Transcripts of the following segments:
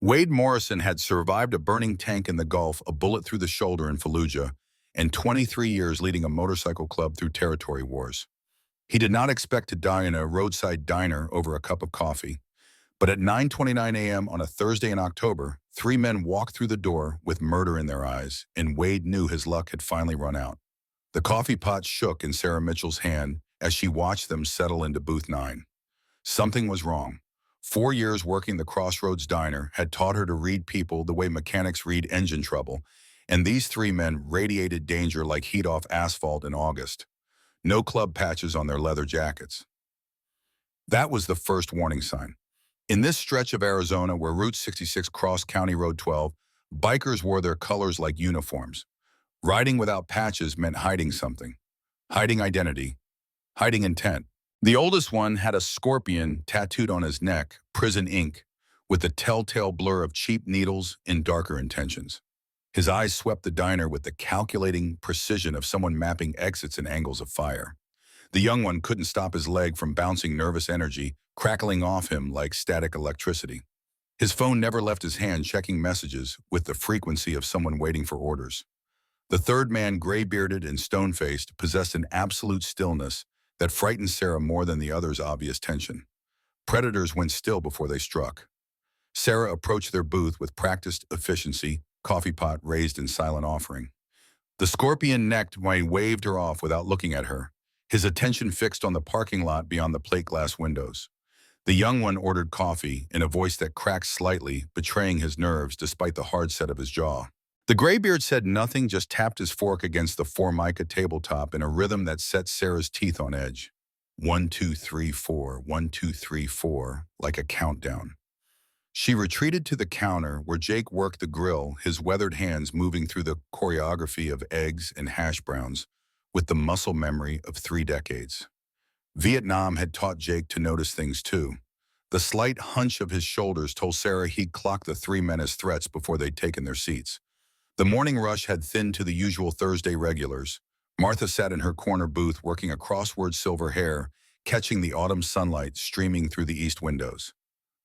Wade Morrison had survived a burning tank in the Gulf, a bullet through the shoulder in Fallujah, and 23 years leading a motorcycle club through territory wars. He did not expect to die in a roadside diner over a cup of coffee. But at 9:29 a.m. on a Thursday in October, three men walked through the door with murder in their eyes, and Wade knew his luck had finally run out. The coffee pot shook in Sarah Mitchell's hand as she watched them settle into booth 9. Something was wrong. 4 years working the Crossroads Diner had taught her to read people the way mechanics read engine trouble, and these three men radiated danger like heat off asphalt in August. No club patches on their leather jackets. That was the first warning sign. In this stretch of Arizona where Route 66 crossed County Road 12, bikers wore their colors like uniforms. Riding without patches meant hiding something. Hiding identity. Hiding intent. The oldest one had a scorpion tattooed on his neck, prison ink, with the telltale blur of cheap needles and darker intentions. His eyes swept the diner with the calculating precision of someone mapping exits and angles of fire. The young one couldn't stop his leg from bouncing nervous energy, crackling off him like static electricity. His phone never left his hand, checking messages with the frequency of someone waiting for orders. The third man, gray-bearded and stone-faced, possessed an absolute stillness that frightened Sarah more than the other's obvious tension. Predators went still before they struck. Sarah approached their booth with practiced efficiency, coffee pot raised in silent offering. The scorpion-necked man waved her off without looking at her, his attention fixed on the parking lot beyond the plate glass windows. The young one ordered coffee in a voice that cracked slightly, betraying his nerves despite the hard set of his jaw. The graybeard said nothing, just tapped his fork against the Formica tabletop in a rhythm that set Sarah's teeth on edge. 1, 2, 3, 4, 1, 2, 3, 4, like a countdown. She retreated to the counter where Jake worked the grill, his weathered hands moving through the choreography of eggs and hash browns with the muscle memory of 3 decades. Vietnam had taught Jake to notice things too. The slight hunch of his shoulders told Sarah he'd clocked the three men as threats before they'd taken their seats. The morning rush had thinned to the usual Thursday regulars. Martha sat in her corner booth working a crossword, silver hair, catching the autumn sunlight streaming through the east windows.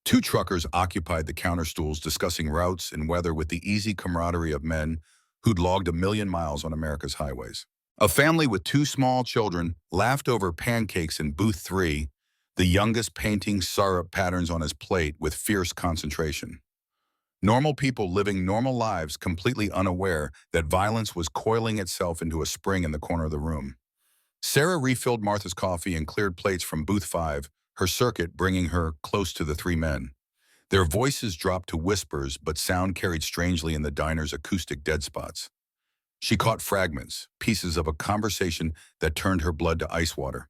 2 truckers occupied the counter stools discussing routes and weather with the easy camaraderie of men who'd logged 1,000,000 miles on America's highways. A family with 2 small children laughed over pancakes in booth 3, the youngest painting syrup patterns on his plate with fierce concentration. Normal people living normal lives, completely unaware that violence was coiling itself into a spring in the corner of the room. Sarah refilled Martha's coffee and cleared plates from booth 5, her circuit bringing her close to the 3 men. Their voices dropped to whispers, but sound carried strangely in the diner's acoustic dead spots. She caught fragments, pieces of a conversation that turned her blood to ice water.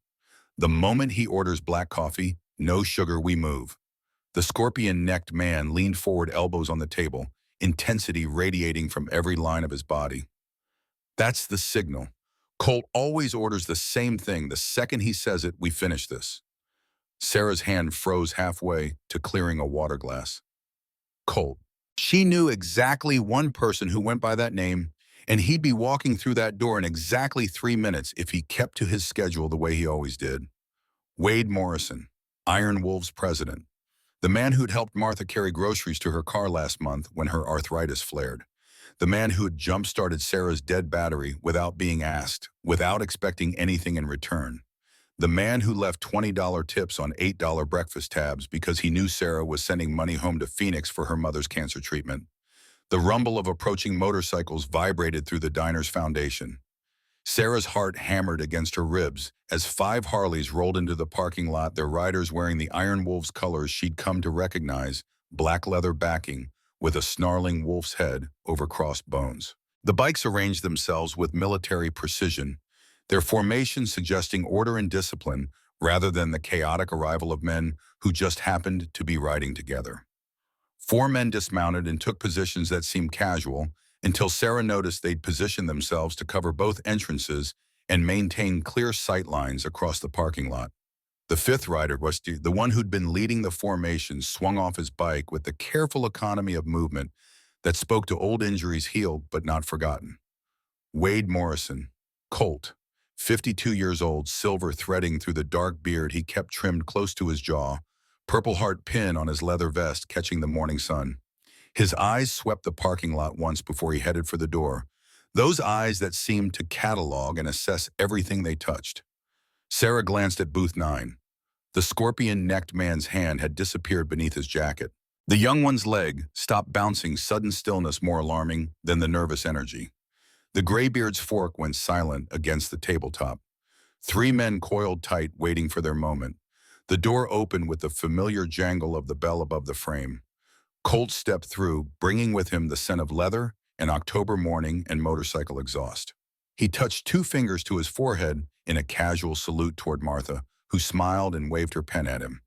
The moment he orders black coffee, no sugar, we move. The scorpion-necked man leaned forward, elbows on the table, intensity radiating from every line of his body. That's the signal. Colt always orders the same thing. The second he says it, we finish this. Sarah's hand froze halfway to clearing a water glass. Colt. She knew exactly one person who went by that name, and he'd be walking through that door in exactly 3 minutes if he kept to his schedule the way he always did. Wade Morrison, Iron Wolves president. The man who'd helped Martha carry groceries to her car last month when her arthritis flared. The man who'd jump-started Sarah's dead battery without being asked, without expecting anything in return. The man who left $20 tips on $8 breakfast tabs because he knew Sarah was sending money home to Phoenix for her mother's cancer treatment. The rumble of approaching motorcycles vibrated through the diner's foundation. Sarah's heart hammered against her ribs as 5 Harleys rolled into the parking lot, their riders wearing the Iron Wolves colors she'd come to recognize, black leather backing with a snarling wolf's head over crossed bones. The bikes arranged themselves with military precision, their formation suggesting order and discipline rather than the chaotic arrival of men who just happened to be riding together. 4 men dismounted and took positions that seemed casual until Sarah noticed they'd positioned themselves to cover both entrances and maintain clear sight lines across the parking lot. The 5th rider, was the one who'd been leading the formation, swung off his bike with the careful economy of movement that spoke to old injuries healed but not forgotten. Wade Morrison, Colt, 52 years old, silver threading through the dark beard he kept trimmed close to his jaw, Purple Heart pin on his leather vest catching the morning sun. His eyes swept the parking lot once before he headed for the door. Those eyes that seemed to catalog and assess everything they touched. Sarah glanced at booth 9. The scorpion-necked man's hand had disappeared beneath his jacket. The young one's leg stopped bouncing, sudden stillness more alarming than the nervous energy. The graybeard's fork went silent against the tabletop. 3 men coiled tight, waiting for their moment. The door opened with the familiar jangle of the bell above the frame. Colt stepped through, bringing with him the scent of leather, an October morning, and motorcycle exhaust. He touched 2 fingers to his forehead in a casual salute toward Martha, who smiled and waved her pen at him.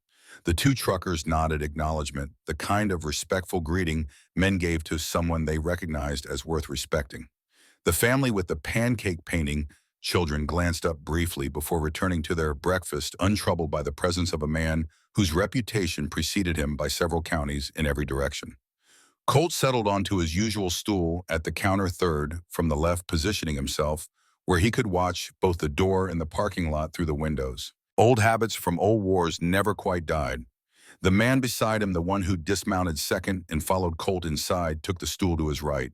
The 2 truckers nodded acknowledgement, the kind of respectful greeting men gave to someone they recognized as worth respecting. The family with the pancake painting children glanced up briefly before returning to their breakfast, untroubled by the presence of a man whose reputation preceded him by several counties in every direction. Colt settled onto his usual stool at the counter third from the left, positioning himself where he could watch both the door and the parking lot through the windows. Old habits from old wars never quite died. The man beside him, the one who dismounted second and followed Colt inside, took the stool to his right.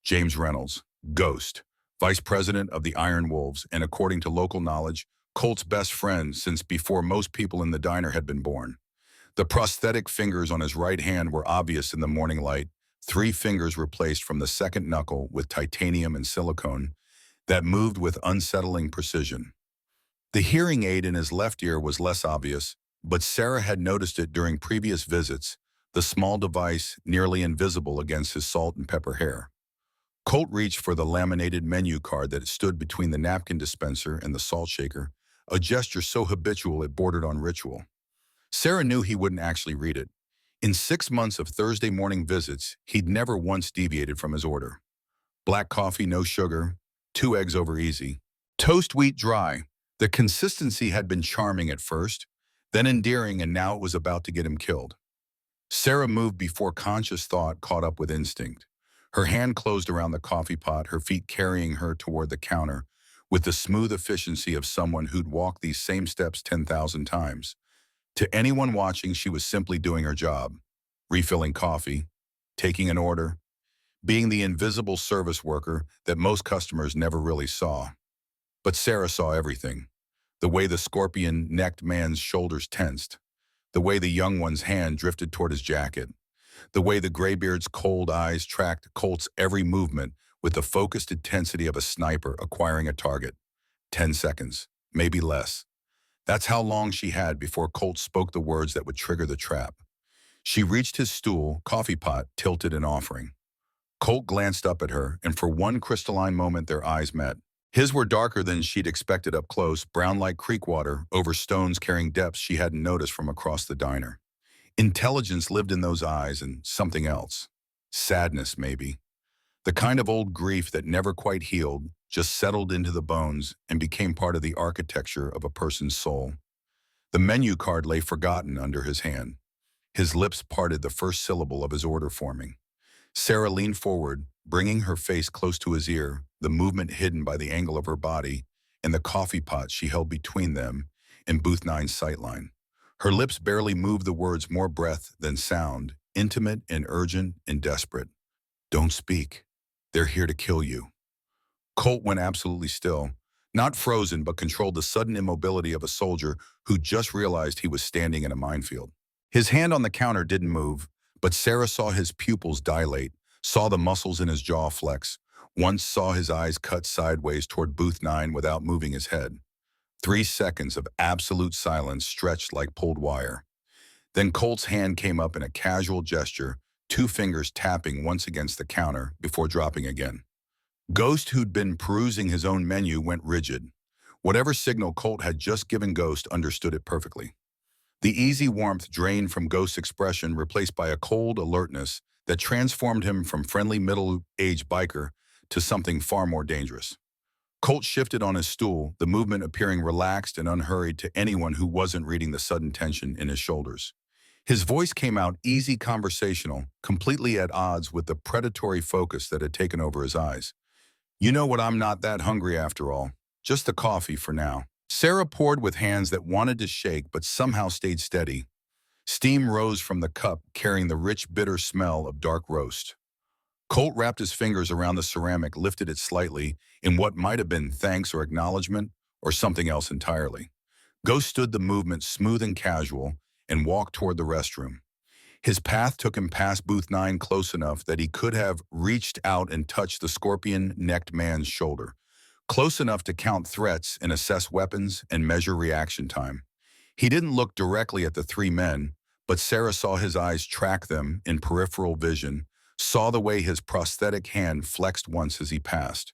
James Reynolds, Ghost, vice president of the Iron Wolves, and according to local knowledge, Colt's best friend since before most people in the diner had been born. The prosthetic fingers on his right hand were obvious in the morning light, 3 fingers replaced from the second knuckle with titanium and silicone that moved with unsettling precision. The hearing aid in his left ear was less obvious, but Sarah had noticed it during previous visits, the small device nearly invisible against his salt and pepper hair. Colt reached for the laminated menu card that stood between the napkin dispenser and the salt shaker, a gesture so habitual it bordered on ritual. Sarah knew he wouldn't actually read it. In 6 months of Thursday morning visits, he'd never once deviated from his order. Black coffee, no sugar, 2 eggs over easy. Toast wheat dry. The consistency had been charming at first, then endearing, and now it was about to get him killed. Sarah moved before conscious thought caught up with instinct. Her hand closed around the coffee pot, her feet carrying her toward the counter, with the smooth efficiency of someone who'd walked these same steps 10,000 times. To anyone watching, she was simply doing her job, refilling coffee, taking an order, being the invisible service worker that most customers never really saw. But Sarah saw everything. The way the scorpion-necked man's shoulders tensed, the way the young one's hand drifted toward his jacket, the way the graybeard's cold eyes tracked Colt's every movement with the focused intensity of a sniper acquiring a target. 10 seconds, maybe less. That's how long she had before Colt spoke the words that would trigger the trap. She reached his stool, coffee pot tilted in offering. Colt glanced up at her, and for one crystalline moment their eyes met. His were darker than she'd expected up close, brown like creek water, over stones carrying depths she hadn't noticed from across the diner. Intelligence lived in those eyes, and something else. Sadness, maybe. The kind of old grief that never quite healed, just settled into the bones and became part of the architecture of a person's soul. The menu card lay forgotten under his hand. His lips parted, the first syllable of his order forming. Sarah leaned forward, bringing her face close to his ear, the movement hidden by the angle of her body and the coffee pot she held between them and booth 9's sightline. Her lips barely moved, the words more breath than sound, intimate and urgent and desperate. Don't speak. They're here to kill you. Colt went absolutely still, not frozen, but controlled the sudden immobility of a soldier who just realized he was standing in a minefield. His hand on the counter didn't move, but Sarah saw his pupils dilate, saw the muscles in his jaw flex, once saw his eyes cut sideways toward booth 9 without moving his head. 3 seconds of absolute silence stretched like pulled wire. Then Colt's hand came up in a casual gesture, 2 fingers tapping once against the counter before dropping again. Ghost, who'd been perusing his own menu, went rigid. Whatever signal Colt had just given Ghost understood it perfectly. The easy warmth drained from Ghost's expression, replaced by a cold alertness that transformed him from friendly middle-aged biker to something far more dangerous. Colt shifted on his stool, the movement appearing relaxed and unhurried to anyone who wasn't reading the sudden tension in his shoulders. His voice came out easy, conversational, completely at odds with the predatory focus that had taken over his eyes. You know what, I'm not that hungry after all. Just the coffee for now. Sarah poured with hands that wanted to shake but somehow stayed steady. Steam rose from the cup, carrying the rich, bitter smell of dark roast. Colt wrapped his fingers around the ceramic, lifted it slightly, in what might have been thanks or acknowledgement, or something else entirely. Ghost stood the movement smooth and casual, and walked toward the restroom. His path took him past booth 9 close enough that he could have reached out and touched the scorpion-necked man's shoulder, close enough to count threats and assess weapons and measure reaction time. He didn't look directly at the three men, but Sarah saw his eyes track them in peripheral vision, saw the way his prosthetic hand flexed once as he passed.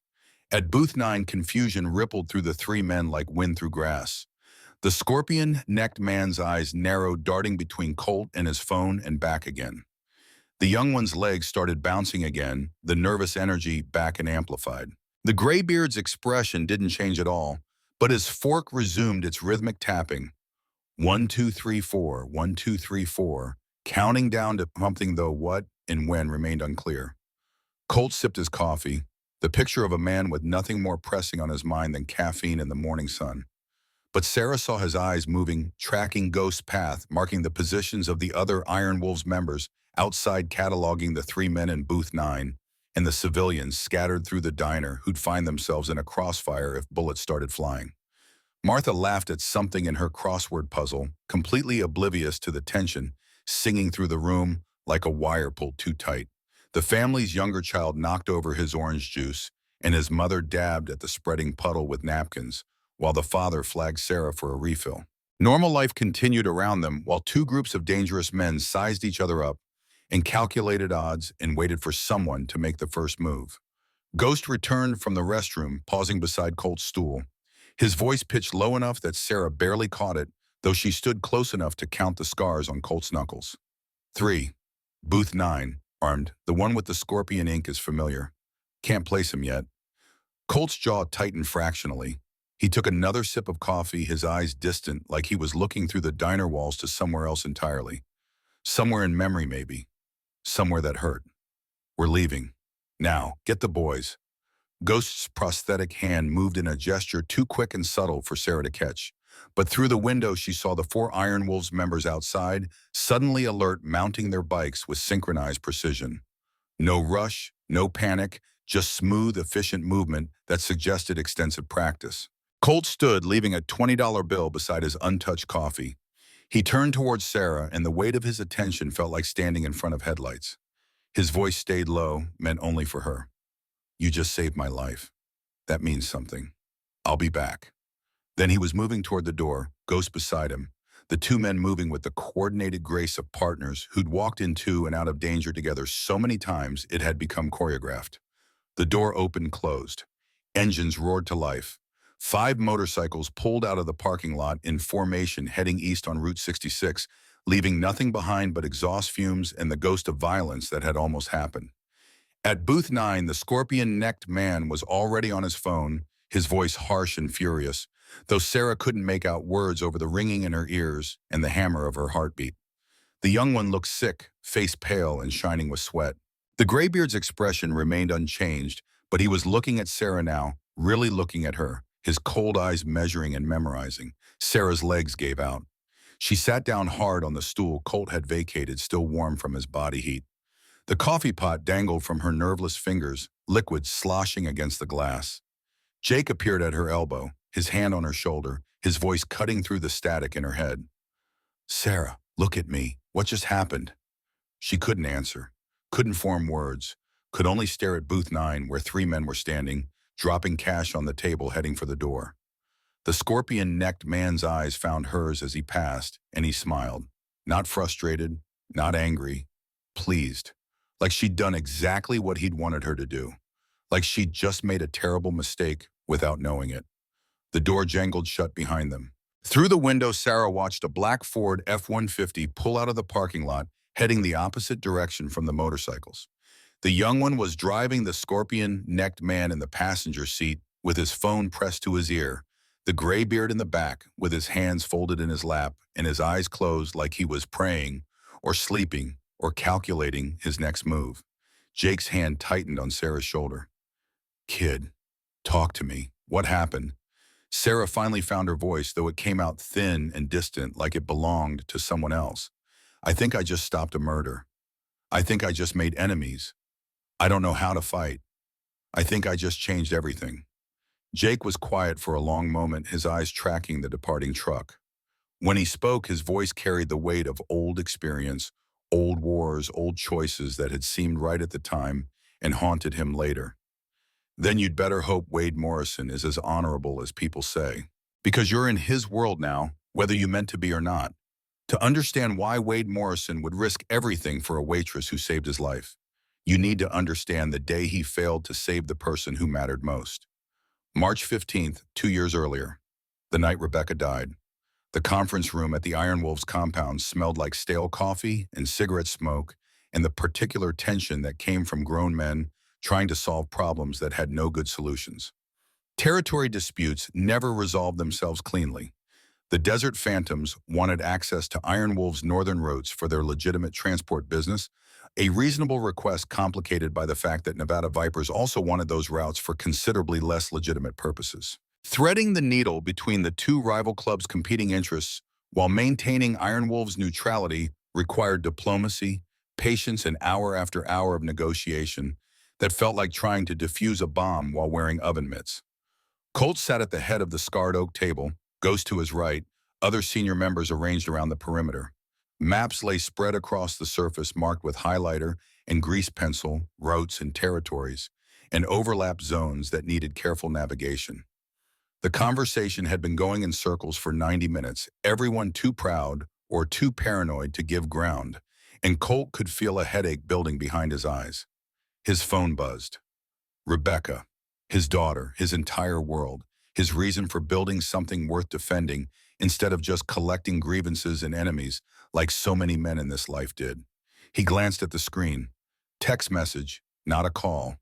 At booth 9, confusion rippled through the three men like wind through grass. The scorpion-necked man's eyes narrowed, darting between Colt and his phone and back again. The young one's legs started bouncing again, the nervous energy back and amplified. The graybeard's expression didn't change at all, but his fork resumed its rhythmic tapping. 1, 2, 3, 4, 1, 2, 3, 4, counting down to something, though what and when remained unclear. Colt sipped his coffee, the picture of a man with nothing more pressing on his mind than caffeine in the morning sun. But Sarah saw his eyes moving, tracking Ghost's path, marking the positions of the other Iron Wolves members, outside cataloging the three men in booth 9, and the civilians scattered through the diner who'd find themselves in a crossfire if bullets started flying. Martha laughed at something in her crossword puzzle, completely oblivious to the tension, singing through the room like a wire pulled too tight. The family's younger child knocked over his orange juice, and his mother dabbed at the spreading puddle with napkins, while the father flagged Sarah for a refill. Normal life continued around them while two groups of dangerous men sized each other up and calculated odds and waited for someone to make the first move. Ghost returned from the restroom, pausing beside Colt's stool. His voice pitched low enough that Sarah barely caught it, though she stood close enough to count the scars on Colt's knuckles. 3. Booth 9, armed. The one with the scorpion ink is familiar. Can't place him yet. Colt's jaw tightened fractionally. He took another sip of coffee, his eyes distant, like he was looking through the diner walls to somewhere else entirely. Somewhere in memory, maybe. Somewhere that hurt. We're leaving. Now, get the boys. Ghost's prosthetic hand moved in a gesture too quick and subtle for Sarah to catch. But through the window, she saw the 4 Iron Wolves members outside, suddenly alert, mounting their bikes with synchronized precision. No rush, no panic, just smooth, efficient movement that suggested extensive practice. Colt stood, leaving a $20 bill beside his untouched coffee. He turned towards Sarah, and the weight of his attention felt like standing in front of headlights. His voice stayed low, meant only for her. You just saved my life. That means something. I'll be back. Then he was moving toward the door, Ghost beside him, the two men moving with the coordinated grace of partners who'd walked into and out of danger together so many times it had become choreographed. The door opened, closed. Engines roared to life. 5 motorcycles pulled out of the parking lot in formation heading east on Route 66, leaving nothing behind but exhaust fumes and the ghost of violence that had almost happened. At booth 9, the scorpion-necked man was already on his phone, his voice harsh and furious, though Sarah couldn't make out words over the ringing in her ears and the hammer of her heartbeat. The young one looked sick, face pale and shining with sweat. The graybeard's expression remained unchanged, but he was looking at Sarah now, really looking at her, his cold eyes measuring and memorizing. Sarah's legs gave out. She sat down hard on the stool Colt had vacated, still warm from his body heat. The coffee pot dangled from her nerveless fingers, liquid sloshing against the glass. Jake appeared at her elbow, his hand on her shoulder, his voice cutting through the static in her head. Sarah, look at me. What just happened? She couldn't answer, couldn't form words, could only stare at booth 9 where 3 men were standing, dropping cash on the table heading for the door. The scorpion-necked man's eyes found hers as he passed, and he smiled. Not frustrated, not angry, pleased. Like she'd done exactly what he'd wanted her to do. Like she'd just made a terrible mistake without knowing it. The door jangled shut behind them. Through the window, Sarah watched a black Ford F-150 pull out of the parking lot, heading the opposite direction from the motorcycles. The young one was driving, the scorpion-necked man in the passenger seat with his phone pressed to his ear, the graybeard in the back with his hands folded in his lap and his eyes closed like he was praying or sleeping or calculating his next move. Jake's hand tightened on Sarah's shoulder. Kid, talk to me. What happened? Sarah finally found her voice, though it came out thin and distant like it belonged to someone else. I think I just stopped a murder. I think I just made enemies. I don't know how to fight. I think I just changed everything." Jake was quiet for a long moment, his eyes tracking the departing truck. When he spoke, his voice carried the weight of old experience, old wars, old choices that had seemed right at the time and haunted him later. "Then you'd better hope Wade Morrison is as honorable as people say. Because you're in his world now, whether you meant to be or not. To understand why Wade Morrison would risk everything for a waitress who saved his life, you need to understand the day he failed to save the person who mattered most. March 15th, 2 years earlier, the night Rebecca died. The conference room at the Iron Wolves compound smelled like stale coffee and cigarette smoke and the particular tension that came from grown men trying to solve problems that had no good solutions. Territory disputes never resolved themselves cleanly. The Desert Phantoms wanted access to Iron Wolves' northern routes for their legitimate transport business, a reasonable request complicated by the fact that Nevada Vipers also wanted those routes for considerably less legitimate purposes. Threading the needle between the two rival clubs' competing interests while maintaining Iron Wolves' neutrality required diplomacy, patience, and hour after hour of negotiation that felt like trying to defuse a bomb while wearing oven mitts. Colt sat at the head of the scarred oak table, Ghost to his right, other senior members arranged around the perimeter. Maps lay spread across the surface marked with highlighter and grease pencil, routes and territories, and overlap zones that needed careful navigation. The conversation had been going in circles for 90 minutes, everyone too proud or too paranoid to give ground, and Colt could feel a headache building behind his eyes. His phone buzzed. Rebecca, his daughter, his entire world, his reason for building something worth defending instead of just collecting grievances and enemies like so many men in this life did. He glanced at the screen. Text message, not a call.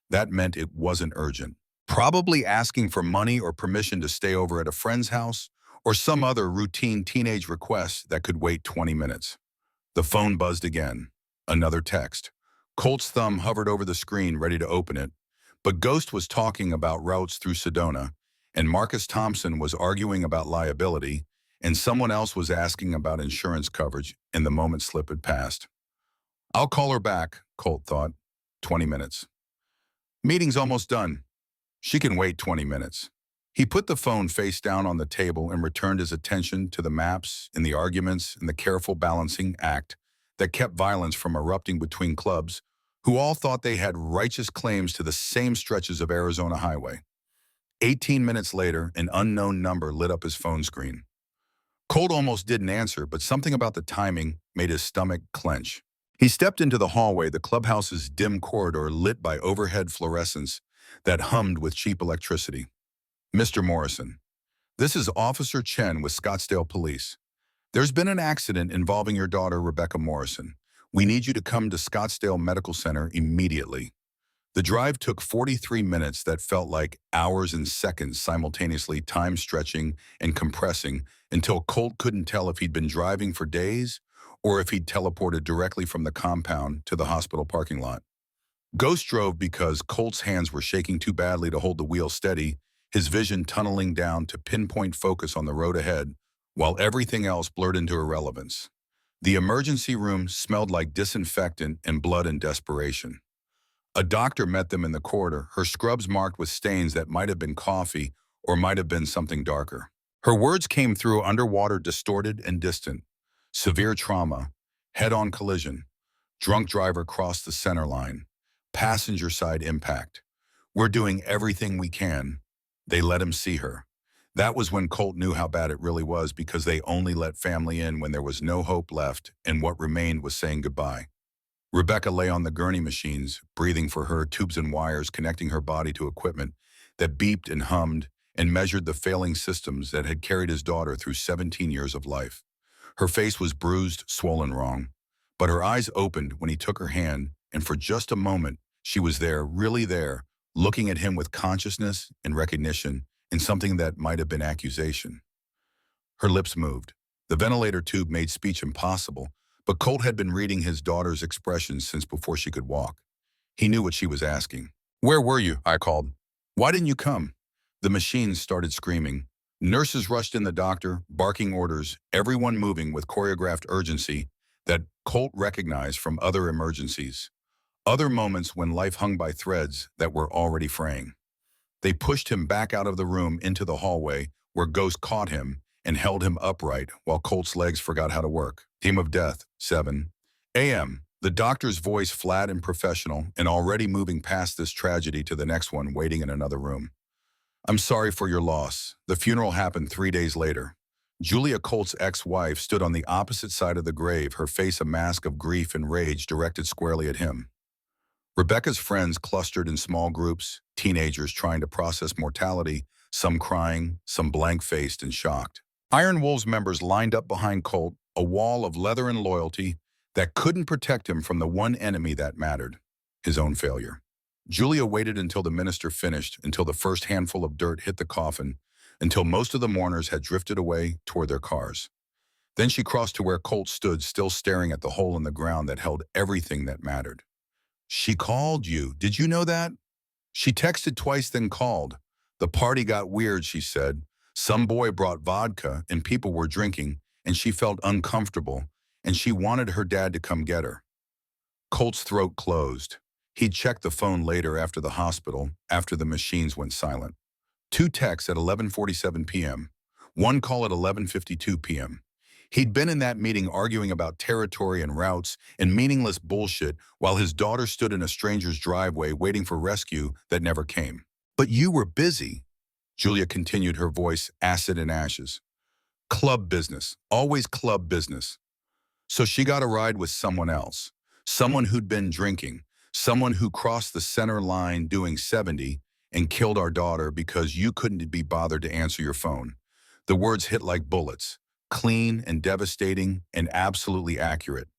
That meant it wasn't urgent. Probably asking for money or permission to stay over at a friend's house or some other routine teenage request that could wait 20 minutes. The phone buzzed again. Another text. Colt's thumb hovered over the screen, ready to open it, but Ghost was talking about routes through Sedona, and Marcus Thompson was arguing about liability, and someone else was asking about insurance coverage, and the moment slip had passed. "I'll call her back," Colt thought. 20 minutes. "Meeting's almost done. She can wait 20 minutes. He put the phone face down on the table and returned his attention to the maps and the arguments and the careful balancing act that kept violence from erupting between clubs who all thought they had righteous claims to the same stretches of Arizona highway. 18 minutes later, an unknown number lit up his phone screen. Colt almost didn't answer, but something about the timing made his stomach clench. He stepped into the hallway, the clubhouse's dim corridor lit by overhead fluorescence that hummed with cheap electricity. "Mr. Morrison, this is Officer Chen with Scottsdale Police. There's been an accident involving your daughter, Rebecca Morrison. We need you to come to Scottsdale Medical Center immediately." The drive took 43 minutes that felt like hours and seconds simultaneously, time stretching and compressing until Colt couldn't tell if he'd been driving for days or if he'd teleported directly from the compound to the hospital parking lot. Ghost drove because Colt's hands were shaking too badly to hold the wheel steady, his vision tunneling down to pinpoint focus on the road ahead, while everything else blurred into irrelevance. The emergency room smelled like disinfectant and blood and desperation. A doctor met them in the corridor, her scrubs marked with stains that might have been coffee or might have been something darker. Her words came through underwater, distorted and distant. "Severe trauma, head-on collision, drunk driver crossed the center line, passenger side impact. We're doing everything we can." They let him see her. That was when Colt knew how bad it really was, because they only let family in when there was no hope left and what remained was saying goodbye. Rebecca lay on the gurney machines, breathing for her, tubes and wires connecting her body to equipment that beeped and hummed and measured the failing systems that had carried his daughter through 17 years of life. Her face was bruised, swollen wrong, but her eyes opened when he took her hand, and for just a moment, she was there, really there, looking at him with consciousness and recognition in something that might have been accusation. Her lips moved. The ventilator tube made speech impossible, but Colt had been reading his daughter's expressions since before she could walk. He knew what she was asking. "Where were you?" I called. "Why didn't you come?" The machines started screaming. Nurses rushed in, the doctor barking orders, everyone moving with choreographed urgency that Colt recognized from other emergencies, other moments when life hung by threads that were already fraying. They pushed him back out of the room into the hallway where Ghost caught him and held him upright while Colt's legs forgot how to work. Team of Death, 7 a.m. The doctor's voice flat and professional and already moving past this tragedy to the next one waiting in another room. I'm sorry for your loss. The funeral happened 3 days later. Julia Colt's ex-wife stood on the opposite side of the grave, her face a mask of grief and rage directed squarely at him. Rebecca's friends clustered in small groups, teenagers trying to process mortality, some crying, some blank-faced and shocked. Iron Wolves members lined up behind Colt, a wall of leather and loyalty that couldn't protect him from the one enemy that mattered, his own failure. Julia waited until the minister finished, until the first handful of dirt hit the coffin, until most of the mourners had drifted away toward their cars. Then she crossed to where Colt stood, still staring at the hole in the ground that held everything that mattered. She called you. Did you know that? She texted twice, then called. The party got weird, she said. Some boy brought vodka and people were drinking, and she felt uncomfortable, and she wanted her dad to come get her. Colt's throat closed. He'd check the phone later after the hospital, after the machines went silent. 2 texts at 11:47 p.m., 1 call at 11:52 p.m. He'd been in that meeting arguing about territory and routes and meaningless bullshit while his daughter stood in a stranger's driveway waiting for rescue that never came. But you were busy, Julia continued, her voice acid and ashes. Club business, always club business. So she got a ride with someone else, someone who'd been drinking, someone who crossed the center line doing 70 and killed our daughter because you couldn't be bothered to answer your phone. The words hit like bullets, clean and devastating and absolutely accurate.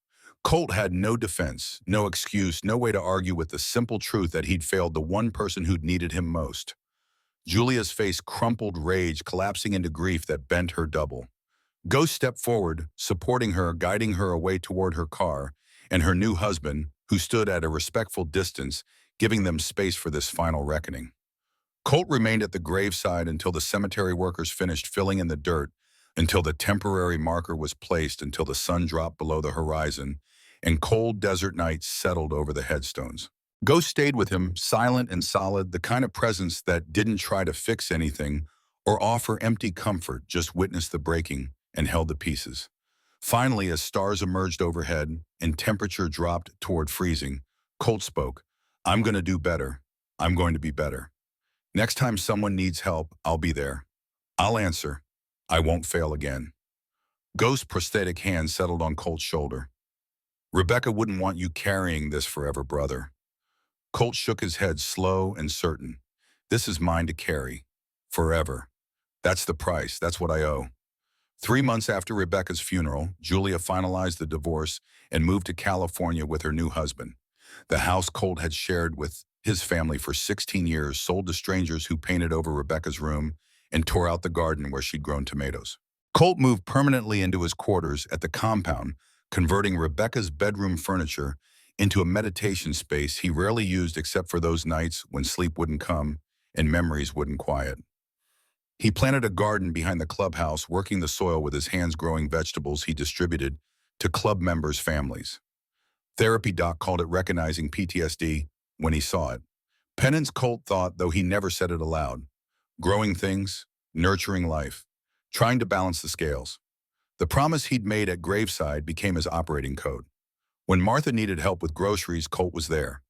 Colt had no defense, no excuse, no way to argue with the simple truth that he'd failed the one person who'd needed him most. Julia's face crumpled, rage collapsing into grief that bent her double. Ghost stepped forward, supporting her, guiding her away toward her car, and her new husband, who stood at a respectful distance, giving them space for this final reckoning. Colt remained at the graveside until the cemetery workers finished filling in the dirt, until the temporary marker was placed, until the sun dropped below the horizon, and cold desert nights settled over the headstones. Ghost stayed with him, silent and solid, the kind of presence that didn't try to fix anything or offer empty comfort, just witnessed the breaking and held the pieces. Finally, as stars emerged overhead and temperature dropped toward freezing, Colt spoke. I'm going to do better. I'm going to be better. Next time someone needs help, I'll be there. I'll answer. I won't fail again. Ghost's prosthetic hand settled on Colt's shoulder. Rebecca wouldn't want you carrying this forever, brother. Colt shook his head, slow and certain. This is mine to carry. Forever. That's the price. That's what I owe. 3 months after Rebecca's funeral, Julia finalized the divorce and moved to California with her new husband. The house Colt had shared with his family for 16 years sold to strangers who painted over Rebecca's room and tore out the garden where she'd grown tomatoes. Colt moved permanently into his quarters at the compound, converting Rebecca's bedroom furniture into a meditation space he rarely used except for those nights when sleep wouldn't come and memories wouldn't quiet. He planted a garden behind the clubhouse, working the soil with his hands, growing vegetables he distributed to club members' families. Therapy doc called it recognizing PTSD when he saw it. Penance, Colt thought, though he never said it aloud. Growing things, nurturing life, trying to balance the scales. The promise he'd made at graveside became his operating code. When Martha needed help with groceries, Colt was there.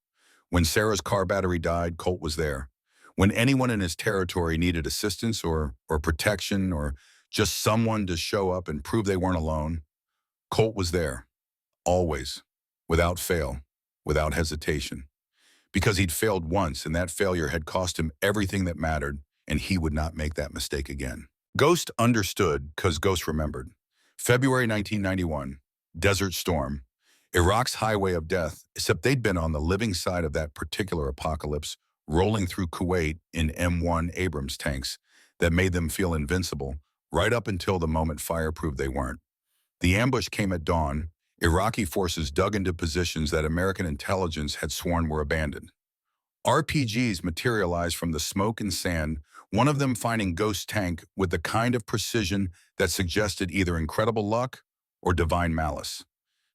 When Sarah's car battery died, Colt was there. When anyone in his territory needed assistance or protection or just someone to show up and prove they weren't alone, Colt was there. Always. Without fail. Without hesitation. Because he'd failed once, and that failure had cost him everything that mattered, and he would not make that mistake again. Ghost understood, because Ghost remembered. February 1991. Desert Storm. Iraq's highway of death, except they'd been on the living side of that particular apocalypse, rolling through Kuwait in M1 Abrams tanks that made them feel invincible, right up until the moment fire proved they weren't. The ambush came at dawn. Iraqi forces dug into positions that American intelligence had sworn were abandoned. RPGs materialized from the smoke and sand, one of them finding Ghost's tank with the kind of precision that suggested either incredible luck or divine malice.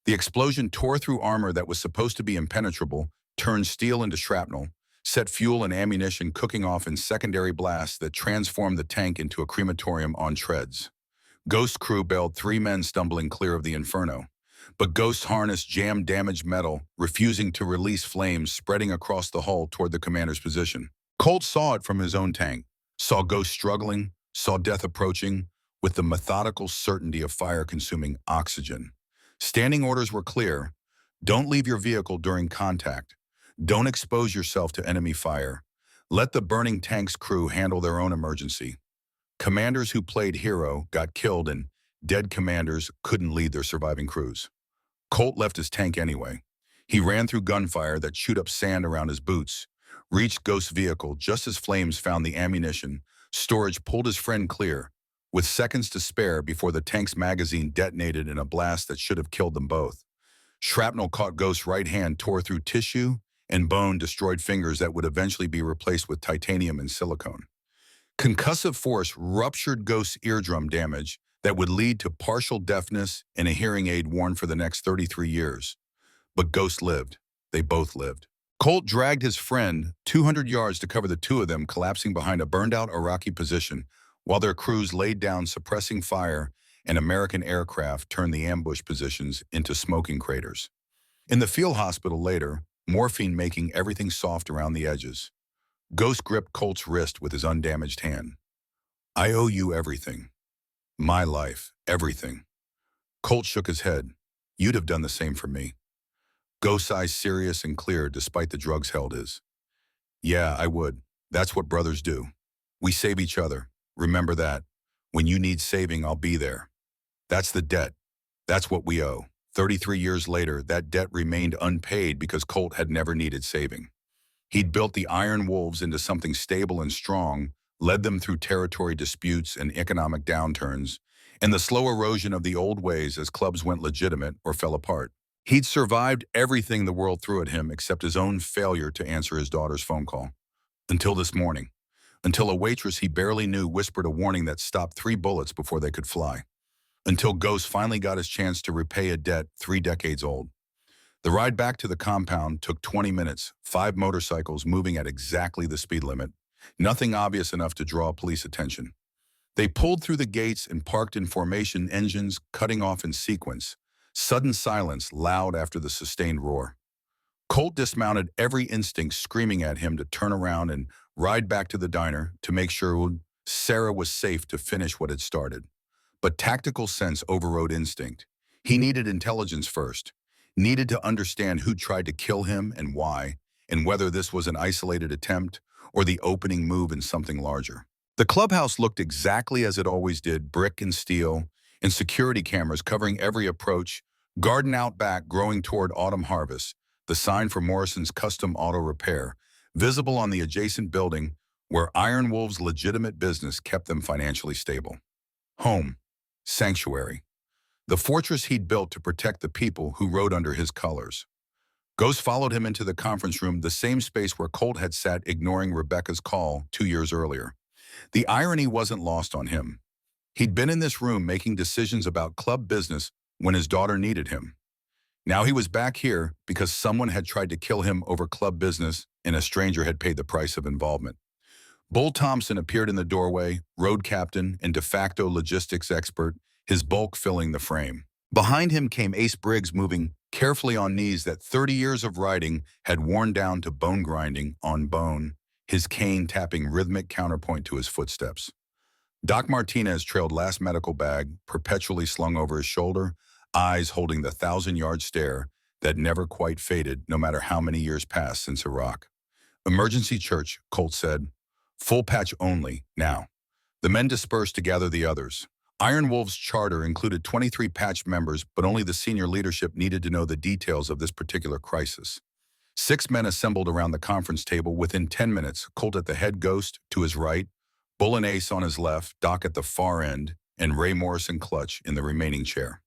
The explosion tore through armor that was supposed to be impenetrable, turned steel into shrapnel, set fuel and ammunition cooking off in secondary blasts that transformed the tank into a crematorium on treads. Ghost crew bailed 3 men stumbling clear of the inferno. But Ghost's harness jammed damaged metal, refusing to release flames spreading across the hull toward the commander's position. Colt saw it from his own tank, saw Ghost struggling, saw death approaching, with the methodical certainty of fire-consuming oxygen. Standing orders were clear. Don't leave your vehicle during contact. Don't expose yourself to enemy fire. Let the burning tank's crew handle their own emergency. Commanders who played hero got killed and dead commanders couldn't lead their surviving crews. Colt left his tank anyway. He ran through gunfire that chewed up sand around his boots, reached Ghost's vehicle just as flames found the ammunition. Storage pulled his friend clear, with seconds to spare before the tank's magazine detonated in a blast that should have killed them both. Shrapnel caught Ghost's right hand, tore through tissue, and bone destroyed fingers that would eventually be replaced with titanium and silicone. Concussive force ruptured Ghost's eardrum damage that would lead to partial deafness and a hearing aid worn for the next 33 years. But Ghost lived. They both lived. Colt dragged his friend 200 yards to cover the two of them collapsing behind a burned-out Iraqi position while their crews laid down suppressing fire and American aircraft turned the ambush positions into smoking craters. In the field hospital later, morphine making everything soft around the edges. Ghost gripped Colt's wrist with his undamaged hand. "I owe you everything. My life, everything." Colt shook his head. "You'd have done the same for me." Ghost's eyes serious and clear despite the drugs held his. "Yeah, I would. That's what brothers do. We save each other. Remember that. When you need saving, I'll be there. That's the debt. That's what we owe." 33 years later, that debt remained unpaid because Colt had never needed saving. He'd built the Iron Wolves into something stable and strong, led them through territory disputes and economic downturns, and the slow erosion of the old ways as clubs went legitimate or fell apart. He'd survived everything the world threw at him except his own failure to answer his daughter's phone call. Until this morning. Until a waitress he barely knew whispered a warning that stopped 3 bullets before they could fly. Until Ghost finally got his chance to repay a debt 3 decades old. The ride back to the compound took 20 minutes, 5 motorcycles moving at exactly the speed limit, nothing obvious enough to draw police attention. They pulled through the gates and parked in formation, engines cutting off in sequence. Sudden silence, loud after the sustained roar. Colt dismounted, every instinct screaming at him to turn around and ride back to the diner to make sure Sarah was safe to finish what had started. But tactical sense overrode instinct. He needed intelligence first. Needed to understand who tried to kill him and why, and whether this was an isolated attempt or the opening move in something larger. The clubhouse looked exactly as it always did, brick and steel, and security cameras covering every approach, garden out back growing toward autumn harvest, the sign for Morrison's Custom Auto Repair, visible on the adjacent building where Iron Wolf's legitimate business kept them financially stable. Home. Sanctuary. The fortress he'd built to protect the people who rode under his colors. Ghost followed him into the conference room, the same space where Colt had sat ignoring Rebecca's call 2 years earlier. The irony wasn't lost on him. He'd been in this room making decisions about club business when his daughter needed him. Now he was back here because someone had tried to kill him over club business and a stranger had paid the price of involvement. Bull Thompson appeared in the doorway, road captain and de facto logistics expert, his bulk filling the frame. Behind him came Ace Briggs, moving carefully on knees that 30 years of riding had worn down to bone grinding on bone, his cane tapping rhythmic counterpoint to his footsteps. Doc Martinez trailed last medical bag, perpetually slung over his shoulder, eyes holding the 1,000-yard stare that never quite faded no matter how many years passed since Iraq. "Emergency church," Colt said. "Full patch only, now." The men dispersed to gather the others. Iron Wolf's charter included 23 patch members, but only the senior leadership needed to know the details of this particular crisis. 6 men assembled around the conference table within 10 minutes, Colt at the head, Ghost to his right, Bull and Ace on his left, Doc at the far end, and Ray Morrison Clutch in the remaining chair.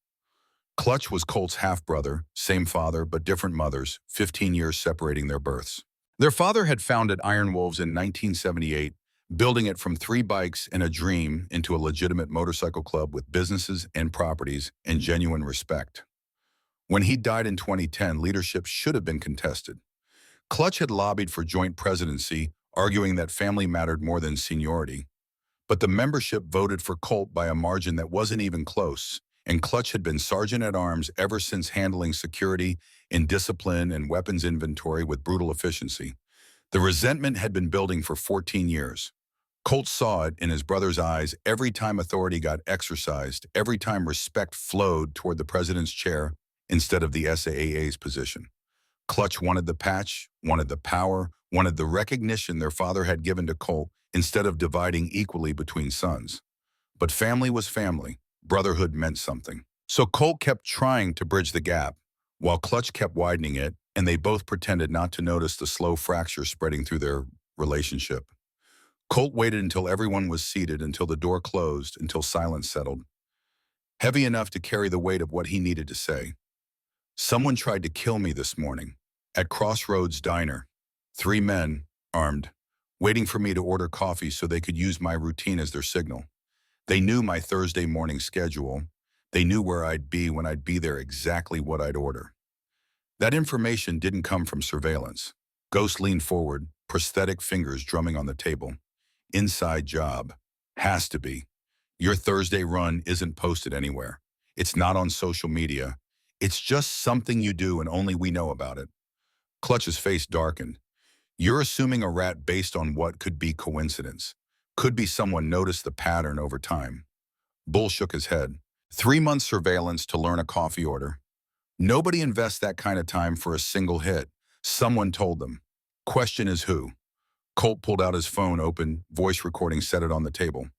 Clutch was Colt's half-brother, same father but different mothers, 15 years separating their births. Their father had founded Iron Wolves in 1978, building it from 3 bikes and a dream into a legitimate motorcycle club with businesses and properties and genuine respect. When he died in 2010, leadership should have been contested. Clutch had lobbied for joint presidency, arguing that family mattered more than seniority. But the membership voted for Colt by a margin that wasn't even close, and Clutch had been sergeant-at-arms ever since, handling security and discipline and weapons inventory with brutal efficiency. The resentment had been building for 14 years. Colt saw it in his brother's eyes every time authority got exercised, every time respect flowed toward the president's chair instead of the SAA's position. Clutch wanted the patch, wanted the power, wanted the recognition their father had given to Colt instead of dividing equally between sons. But family was family. Brotherhood meant something. So Colt kept trying to bridge the gap, while Clutch kept widening it, and they both pretended not to notice the slow fracture spreading through their relationship. Colt waited until everyone was seated, until the door closed, until silence settled, heavy enough to carry the weight of what he needed to say. Someone tried to kill me this morning, at Crossroads Diner. 3 men, armed, waiting for me to order coffee so they could use my routine as their signal. They knew my Thursday morning schedule. They knew where I'd be when I'd be there, exactly what I'd order. That information didn't come from surveillance. Ghost leaned forward, prosthetic fingers drumming on the table. Inside job. Has to be. Your Thursday run isn't posted anywhere. It's not on social media. It's just something you do and only we know about it. Clutch's face darkened. You're assuming a rat based on what could be coincidence. Could be someone noticed the pattern over time. Bull shook his head. 3 months surveillance to learn a coffee order. Nobody invests that kind of time for a single hit. Someone told them. Question is who? Colt pulled out his phone, opened, voice recording, set it on the table.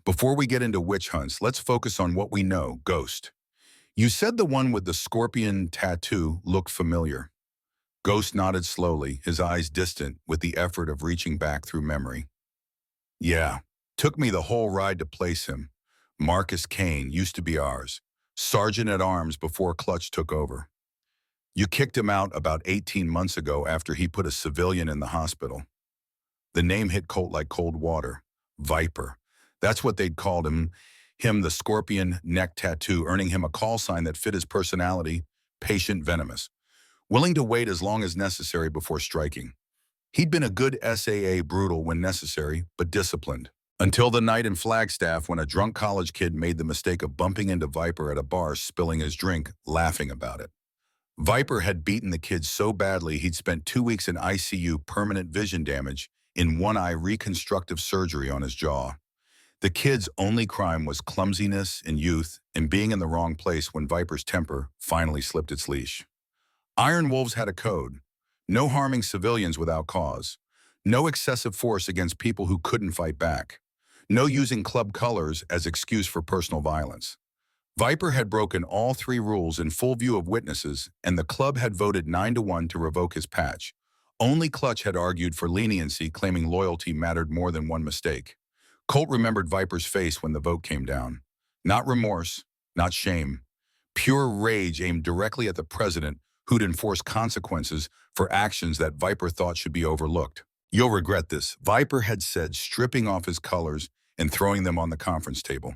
Before we get into witch hunts, let's focus on what we know, Ghost. You said the one with the scorpion tattoo looked familiar. Ghost nodded slowly, his eyes distant with the effort of reaching back through memory. Yeah, took me the whole ride to place him. Marcus Kane used to be ours, sergeant-at-arms before Clutch took over. You kicked him out about 18 months ago after he put a civilian in the hospital. The name hit Colt like cold water. Viper. That's what they'd called him. Him, the scorpion neck tattoo, earning him a call sign that fit his personality, patient venomous. Willing to wait as long as necessary before striking. He'd been a good SAA, brutal when necessary, but disciplined. Until the night in Flagstaff when a drunk college kid made the mistake of bumping into Viper at a bar, spilling his drink, laughing about it. Viper had beaten the kid so badly he'd spent 2 weeks in ICU, permanent vision damage, in one eye, reconstructive surgery on his jaw. The kid's only crime was clumsiness and youth and being in the wrong place when Viper's temper finally slipped its leash. Iron Wolves had a code. No harming civilians without cause. No excessive force against people who couldn't fight back. No using club colors as excuse for personal violence. Viper had broken all 3 rules in full view of witnesses, and the club had voted 9-1 to revoke his patch. Only Clutch had argued for leniency, claiming loyalty mattered more than one mistake. Colt remembered Viper's face when the vote came down. Not remorse, not shame. Pure rage aimed directly at the president, who'd enforce consequences for actions that Viper thought should be overlooked. You'll regret this, Viper had said, stripping off his colors and throwing them on the conference table.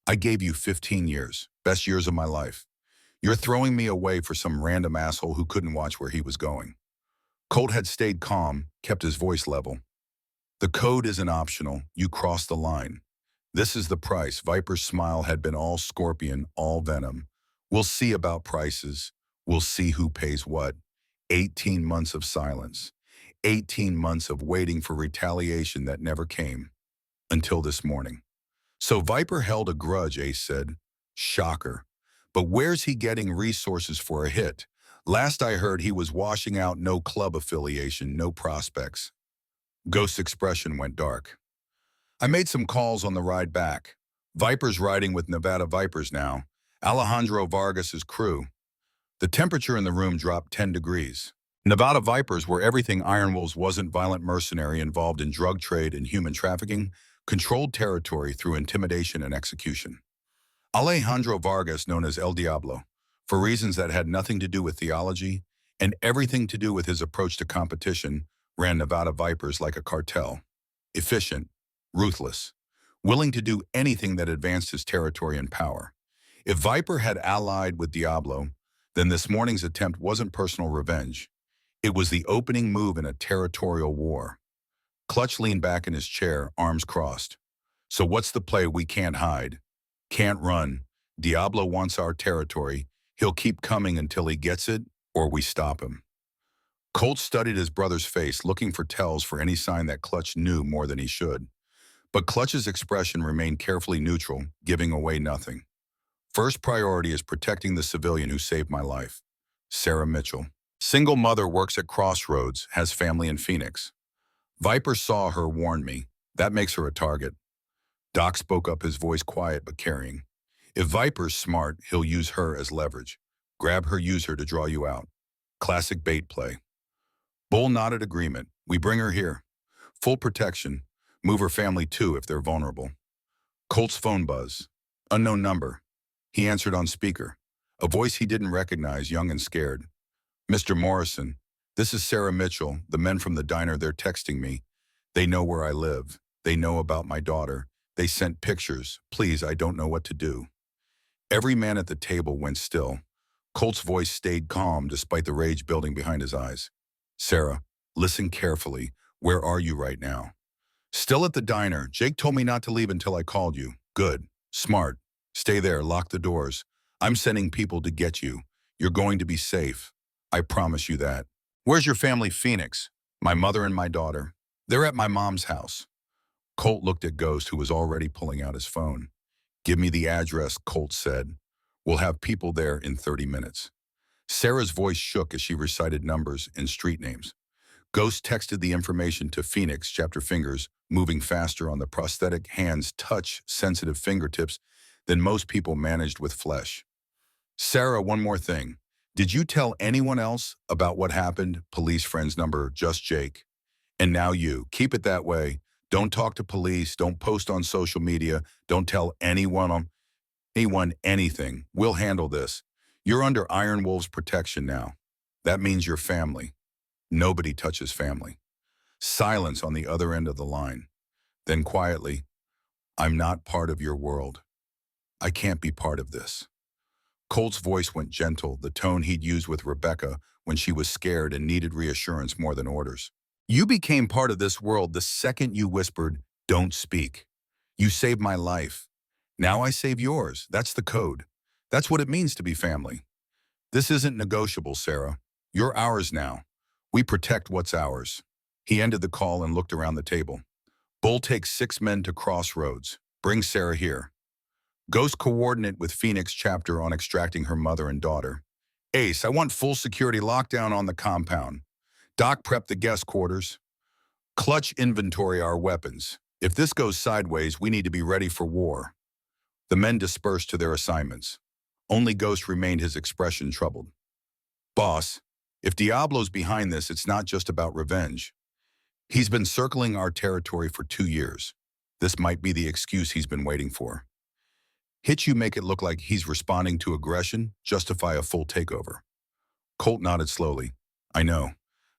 I gave you 15 years, best years of my life. You're throwing me away for some random asshole who couldn't watch where he was going. Colt had stayed calm, kept his voice level. The code isn't optional. You crossed the line. This is the price. Viper's smile had been all scorpion, all venom. We'll see about prices. We'll see who pays what. 18 months of silence. 18 months of waiting for retaliation that never came. Until this morning. So Viper held a grudge, Ace said. Shocker. But where's he getting resources for a hit? Last I heard, he was washing out no club affiliation, no prospects. Ghost's expression went dark. I made some calls on the ride back. Viper's riding with Nevada Vipers now. Alejandro Vargas's crew. The temperature in the room dropped 10 degrees. Nevada Vipers were everything Iron Wolves wasn't: violent mercenary involved in drug trade and human trafficking, controlled territory through intimidation and execution. Alejandro Vargas, known as El Diablo, for reasons that had nothing to do with theology and everything to do with his approach to competition, ran Nevada Vipers like a cartel. Efficient, ruthless, willing to do anything that advanced his territory and power. If Viper had allied with Diablo, Then this morning's attempt wasn't personal revenge. It was the opening move in a territorial war. Clutch leaned back in his chair, arms crossed. So what's the play? We can't hide. Can't run. Diablo wants our territory. He'll keep coming until he gets it, or we stop him. Colt studied his brother's face, looking for tells for any sign that Clutch knew more than he should. But Clutch's expression remained carefully neutral, giving away nothing. First priority is protecting the civilian who saved my life. Sarah Mitchell. Single mother, works at Crossroads, has family in Phoenix. Viper saw her, warned me. That makes her a target. Doc spoke up, his voice quiet but carrying. If Viper's smart, he'll use her as leverage. Grab her, use her to draw you out. Classic bait play. Bull nodded agreement. We bring her here. Full protection. Move her family too if they're vulnerable. Colt's phone buzz. Unknown number. He answered on speaker. A voice he didn't recognize, young and scared. Mr. Morrison, this is Sarah Mitchell. The men from the diner, they're texting me. They know where I live. They know about my daughter. They sent pictures. Please, I don't know what to do. Every man at the table went still. Colt's voice stayed calm despite the rage building behind his eyes. Sarah, listen carefully. Where are you right now? Still at the diner. Jake told me not to leave until I called you. Good. Smart. Stay there. Lock the doors. I'm sending people to get you. You're going to be safe. I promise you that. Where's your family? Phoenix. My mother and my daughter. They're at my mom's house. Colt looked at Ghost, who was already pulling out his phone. Give me the address, Colt said. We'll have people there in 30 minutes. Sarah's voice shook as she recited numbers and street names. Ghost texted the information to Phoenix, chapter fingers, moving faster on the prosthetic hands, touch-sensitive fingertips than most people managed with flesh. Sarah, one more thing. Did you tell anyone else about what happened? Police friends number, just Jake. And now you. Keep it that way. Don't talk to police. Don't post on social media. Don't tell anyone anything. We'll handle this. You're under Iron Wolf's protection now. That means your family. Nobody touches family. Silence on the other end of the line. Then quietly, I'm not part of your world. I can't be part of this. Colt's voice went gentle, the tone he'd used with Rebecca when she was scared and needed reassurance more than orders. You became part of this world the second you whispered, don't speak. You saved my life. Now I save yours. That's the code. That's what it means to be family. This isn't negotiable, Sarah. You're ours now. We protect what's ours. He ended the call and looked around the table. Bull takes 6 men to Crossroads. Bring Sarah here. Ghost coordinate with Phoenix chapter on extracting her mother and daughter. Ace, I want full security lockdown on the compound. Doc, prep the guest quarters. Clutch, inventory our weapons. If this goes sideways, we need to be ready for war. The men dispersed to their assignments. Only Ghost remained, his expression troubled. Boss, if Diablo's behind this, it's not just about revenge. He's been circling our territory for 2 years. This might be the excuse he's been waiting for. Hit you make it look like he's responding to aggression, justify a full takeover. Colt nodded slowly. I know.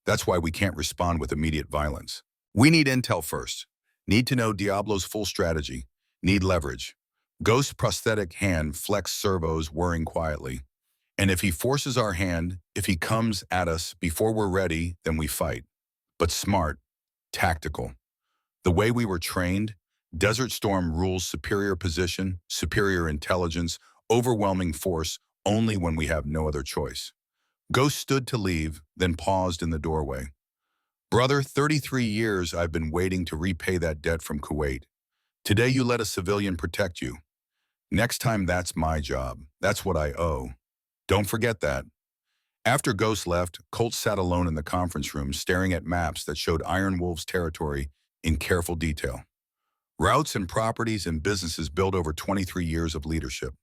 That's why we can't respond with immediate violence. We need intel first. Need to know Diablo's full strategy. Need leverage. Ghost's prosthetic hand flexed servos, whirring quietly. And if he forces our hand, if he comes at us before we're ready, then we fight. But smart, tactical. The way we were trained, Desert Storm rules superior position, superior intelligence, overwhelming force only when we have no other choice. Ghost stood to leave, then paused in the doorway. Brother, 33 years I've been waiting to repay that debt from Kuwait. Today you let a civilian protect you. Next time that's my job. That's what I owe. Don't forget that. After Ghost left, Colt sat alone in the conference room staring at maps that showed Iron Wolf's territory in careful detail. Routes and properties and businesses built over 23 years of leadership.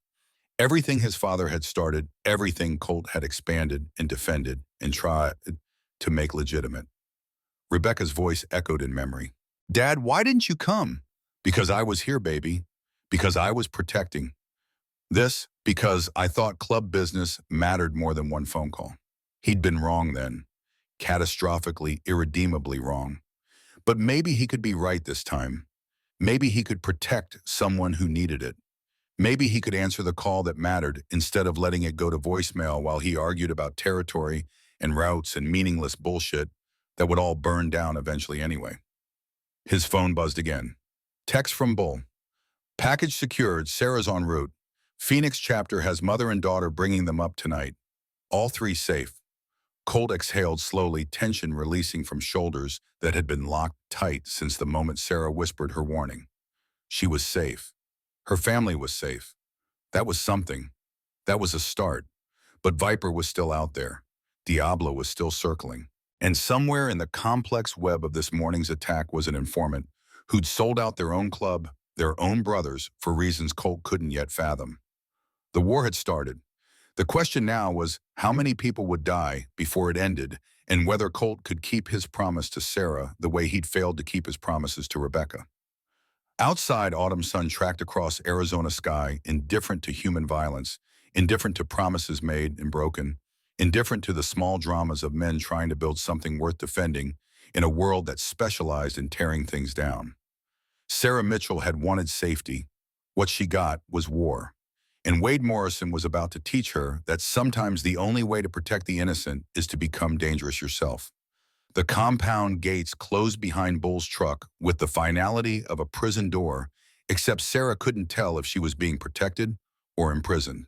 Everything his father had started, everything Colt had expanded and defended and tried to make legitimate. Rebecca's voice echoed in memory. Dad, why didn't you come? Because I was here, baby. Because I was protecting. This, because I thought club business mattered more than one phone call. He'd been wrong then. Catastrophically, irredeemably wrong. But maybe he could be right this time. Maybe he could protect someone who needed it. Maybe he could answer the call that mattered instead of letting it go to voicemail while he argued about territory and routes and meaningless bullshit that would all burn down eventually anyway. His phone buzzed again. Text from Bull. Package secured, Sarah's en route. Phoenix chapter has mother and daughter bringing them up tonight. All three safe. Colt exhaled slowly, tension releasing from shoulders that had been locked tight since the moment Sarah whispered her warning. She was safe. Her family was safe. That was something. That was a start. But Viper was still out there. Diablo was still circling. And somewhere in the complex web of this morning's attack was an informant who'd sold out their own club, their own brothers, for reasons Colt couldn't yet fathom. The war had started. The question now was how many people would die before it ended, and whether Colt could keep his promise to Sarah the way he'd failed to keep his promises to Rebecca. Outside, autumn sun tracked across Arizona sky, indifferent to human violence, indifferent to promises made and broken, indifferent to the small dramas of men trying to build something worth defending in a world that specialized in tearing things down. Sarah Mitchell had wanted safety. What she got was war. And Wade Morrison was about to teach her that sometimes the only way to protect the innocent is to become dangerous yourself. The compound gates closed behind Bull's truck with the finality of a prison door, except Sarah couldn't tell if she was being protected or imprisoned.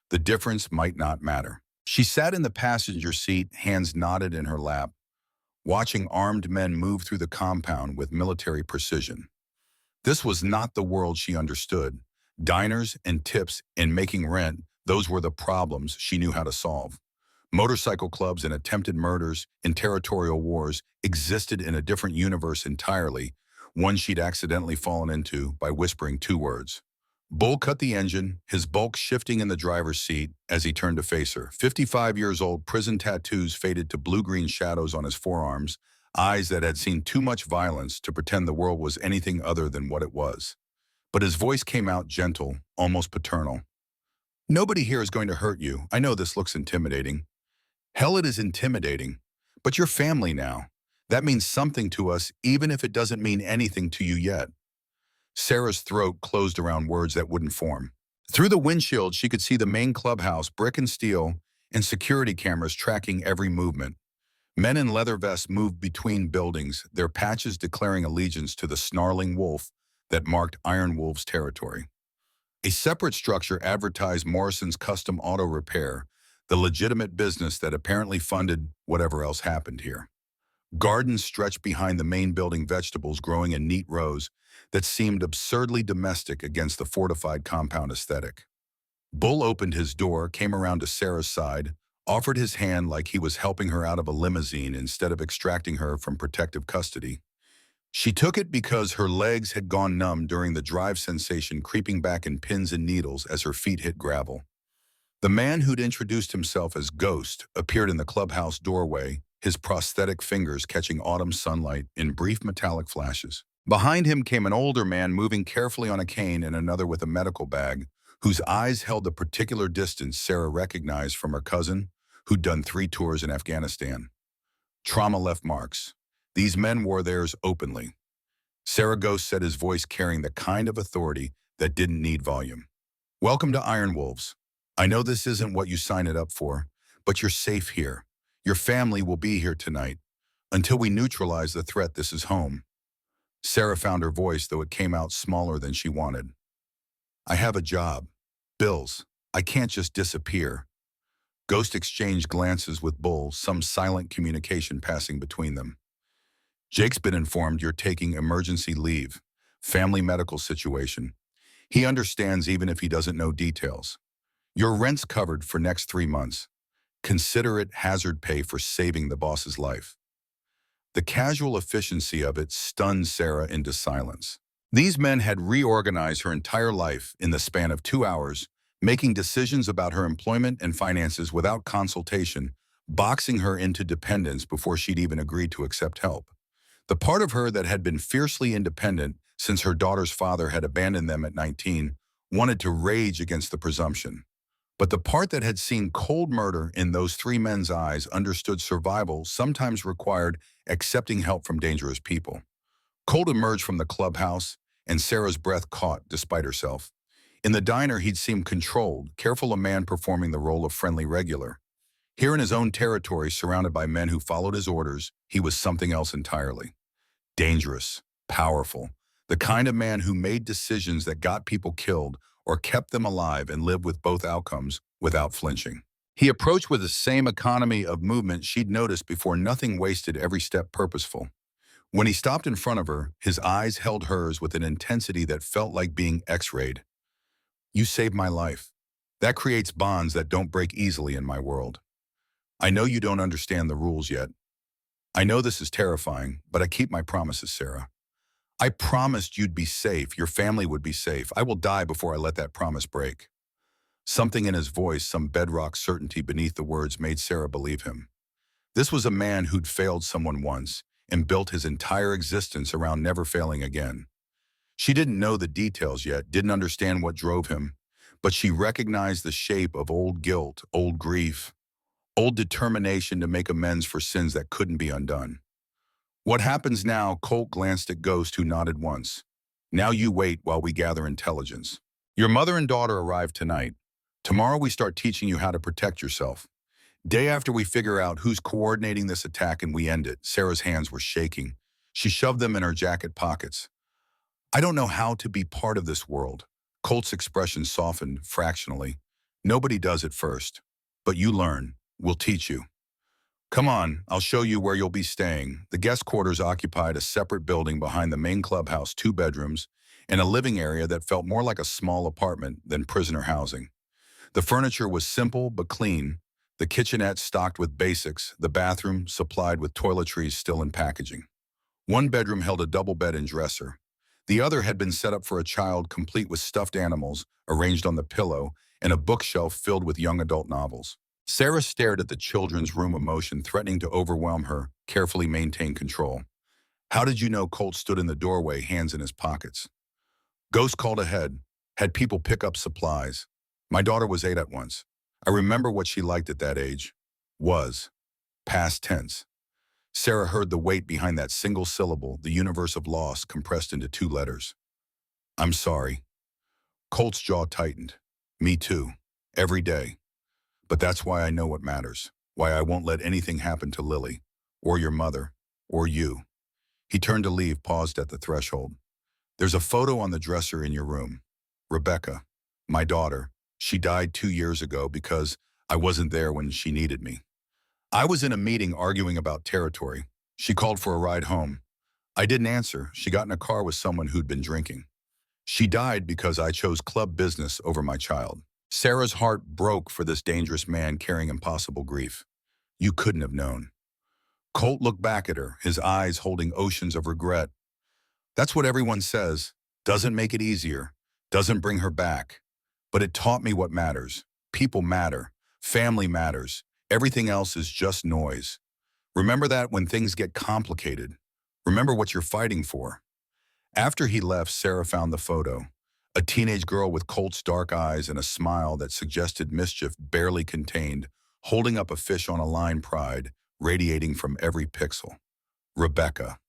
The difference might not matter. She sat in the passenger seat, hands knotted in her lap, watching armed men move through the compound with military precision. This was not the world she understood. Diners and tips and making rent, those were the problems she knew how to solve. Motorcycle clubs and attempted murders and territorial wars existed in a different universe entirely, one she'd accidentally fallen into by whispering two words. Bull cut the engine, his bulk shifting in the driver's seat as he turned to face her. 55 years old, prison tattoos faded to blue-green shadows on his forearms, eyes that had seen too much violence to pretend the world was anything other than what it was. But his voice came out gentle, almost paternal. Nobody here is going to hurt you. I know this looks intimidating. Hell, it is intimidating. But you're family now. That means something to us, even if it doesn't mean anything to you yet. Sarah's throat closed around words that wouldn't form. Through the windshield, she could see the main clubhouse, brick and steel, and security cameras tracking every movement. Men in leather vests moved between buildings, their patches declaring allegiance to the snarling wolf that marked Iron Wolf's territory. A separate structure advertised Morrison's Custom Auto Repair, the legitimate business that apparently funded whatever else happened here. Gardens stretched behind the main building, vegetables growing in neat rows that seemed absurdly domestic against the fortified compound aesthetic. Bull opened his door, came around to Sarah's side, offered his hand like he was helping her out of a limousine instead of extracting her from protective custody. She took it because her legs had gone numb during the drive sensation creeping back in pins and needles as her feet hit gravel. The man who'd introduced himself as Ghost appeared in the clubhouse doorway, his prosthetic fingers catching autumn sunlight in brief metallic flashes. Behind him came an older man moving carefully on a cane and another with a medical bag, whose eyes held the particular distance Sarah recognized from her cousin, who'd done 3 tours in Afghanistan. Trauma left marks. These men wore theirs openly. Sarah Ghost said, his voice carrying the kind of authority that didn't need volume. Welcome to Iron Wolves. I know this isn't what you signed it up for, but you're safe here. Your family will be here tonight. Until we neutralize the threat, this is home. Sarah found her voice, though it came out smaller than she wanted. I have a job. Bills. I can't just disappear. Ghost exchanged glances with Bull, some silent communication passing between them. Jake's been informed you're taking emergency leave. Family medical situation. He understands even if he doesn't know details. Your rent's covered for next 3 months. Consider it hazard pay for saving the boss's life. The casual efficiency of it stunned Sarah into silence. These men had reorganized her entire life in the span of 2 hours, making decisions about her employment and finances without consultation, boxing her into dependence before she'd even agreed to accept help. The part of her that had been fiercely independent since her daughter's father had abandoned them at 19 wanted to rage against the presumption. But the part that had seen cold murder in those 3 men's eyes understood survival sometimes required accepting help from dangerous people. Colt emerged from the clubhouse, and Sarah's breath caught despite herself. In the diner, he'd seemed controlled, careful a man performing the role of friendly regular. Here in his own territory, surrounded by men who followed his orders, he was something else entirely. Dangerous, powerful, the kind of man who made decisions that got people killed or kept them alive and lived with both outcomes without flinching. He approached with the same economy of movement she'd noticed before, nothing wasted, every step purposeful. When he stopped in front of her, his eyes held hers with an intensity that felt like being X-rayed. "You saved my life. That creates bonds that don't break easily in my world. I know you don't understand the rules yet. I know this is terrifying, but I keep my promises, Sarah. I promised you'd be safe, your family would be safe. I will die before I let that promise break." Something in his voice, some bedrock certainty beneath the words, made Sarah believe him. This was a man who'd failed someone once and built his entire existence around never failing again. She didn't know the details yet, didn't understand what drove him, but she recognized the shape of old guilt, old grief, old determination to make amends for sins that couldn't be undone. "What happens now?" Colt glanced at Ghost, who nodded once. "Now you wait while we gather intelligence. Your mother and daughter arrive tonight. Tomorrow we start teaching you how to protect yourself. Day after we figure out who's coordinating this attack and we end it." Sarah's hands were shaking. She shoved them in her jacket pockets. "I don't know how to be part of this world." Colt's expression softened fractionally. "Nobody does at first. But you learn. We'll teach you. Come on, I'll show you where you'll be staying." The guest quarters occupied a separate building behind the main clubhouse, 2 bedrooms, and a living area that felt more like a small apartment than prisoner housing. The furniture was simple but clean, the kitchenette stocked with basics, the bathroom supplied with toiletries still in packaging. One bedroom held a double bed and dresser. The other had been set up for a child, complete with stuffed animals arranged on the pillow and a bookshelf filled with young adult novels. Sarah stared at the children's room, emotion threatening to overwhelm her, carefully maintained control. "How did you know?" Colt stood in the doorway, hands in his pockets. "Ghost called ahead, had people pick up supplies. My daughter was 8 at once. I remember what she liked at that age. Was. Past tense." Sarah heard the weight behind that single syllable, the universe of loss compressed into 2 letters. "I'm sorry." Colt's jaw tightened. "Me too. Every day. But that's why I know what matters. Why I won't let anything happen to Lily. Or your mother. Or you." He turned to leave, paused at the threshold. "There's a photo on the dresser in your room. Rebecca. My daughter. She died 2 years ago because I wasn't there when she needed me. I was in a meeting arguing about territory. She called for a ride home. I didn't answer. She got in a car with someone who'd been drinking. She died because I chose club business over my child." Sarah's heart broke for this dangerous man carrying impossible grief. "You couldn't have known." Colt looked back at her, his eyes holding oceans of regret. "That's what everyone says. Doesn't make it easier. Doesn't bring her back. But it taught me what matters. People matter. Family matters. Everything else is just noise. Remember that when things get complicated. Remember what you're fighting for." After he left, Sarah found the photo. A teenage girl with Colt's dark eyes and a smile that suggested mischief barely contained, holding up a fish on a line, pride radiating from every pixel. Rebecca.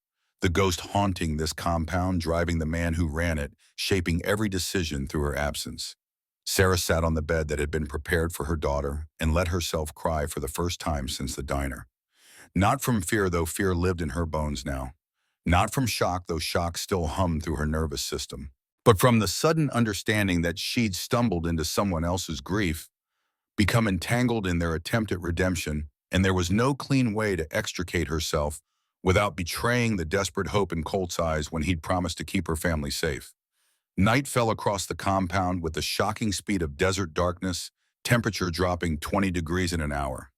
The ghost haunting this compound, driving the man who ran it, shaping every decision through her absence. Sarah sat on the bed that had been prepared for her daughter and let herself cry for the first time since the diner. Not from fear, though fear lived in her bones now. Not from shock, though shock still hummed through her nervous system. But from the sudden understanding that she'd stumbled into someone else's grief, become entangled in their attempt at redemption, and there was no clean way to extricate herself without betraying the desperate hope in Colt's eyes when he'd promised to keep her family safe. Night fell across the compound with the shocking speed of desert darkness, temperature dropping 20 degrees in an hour.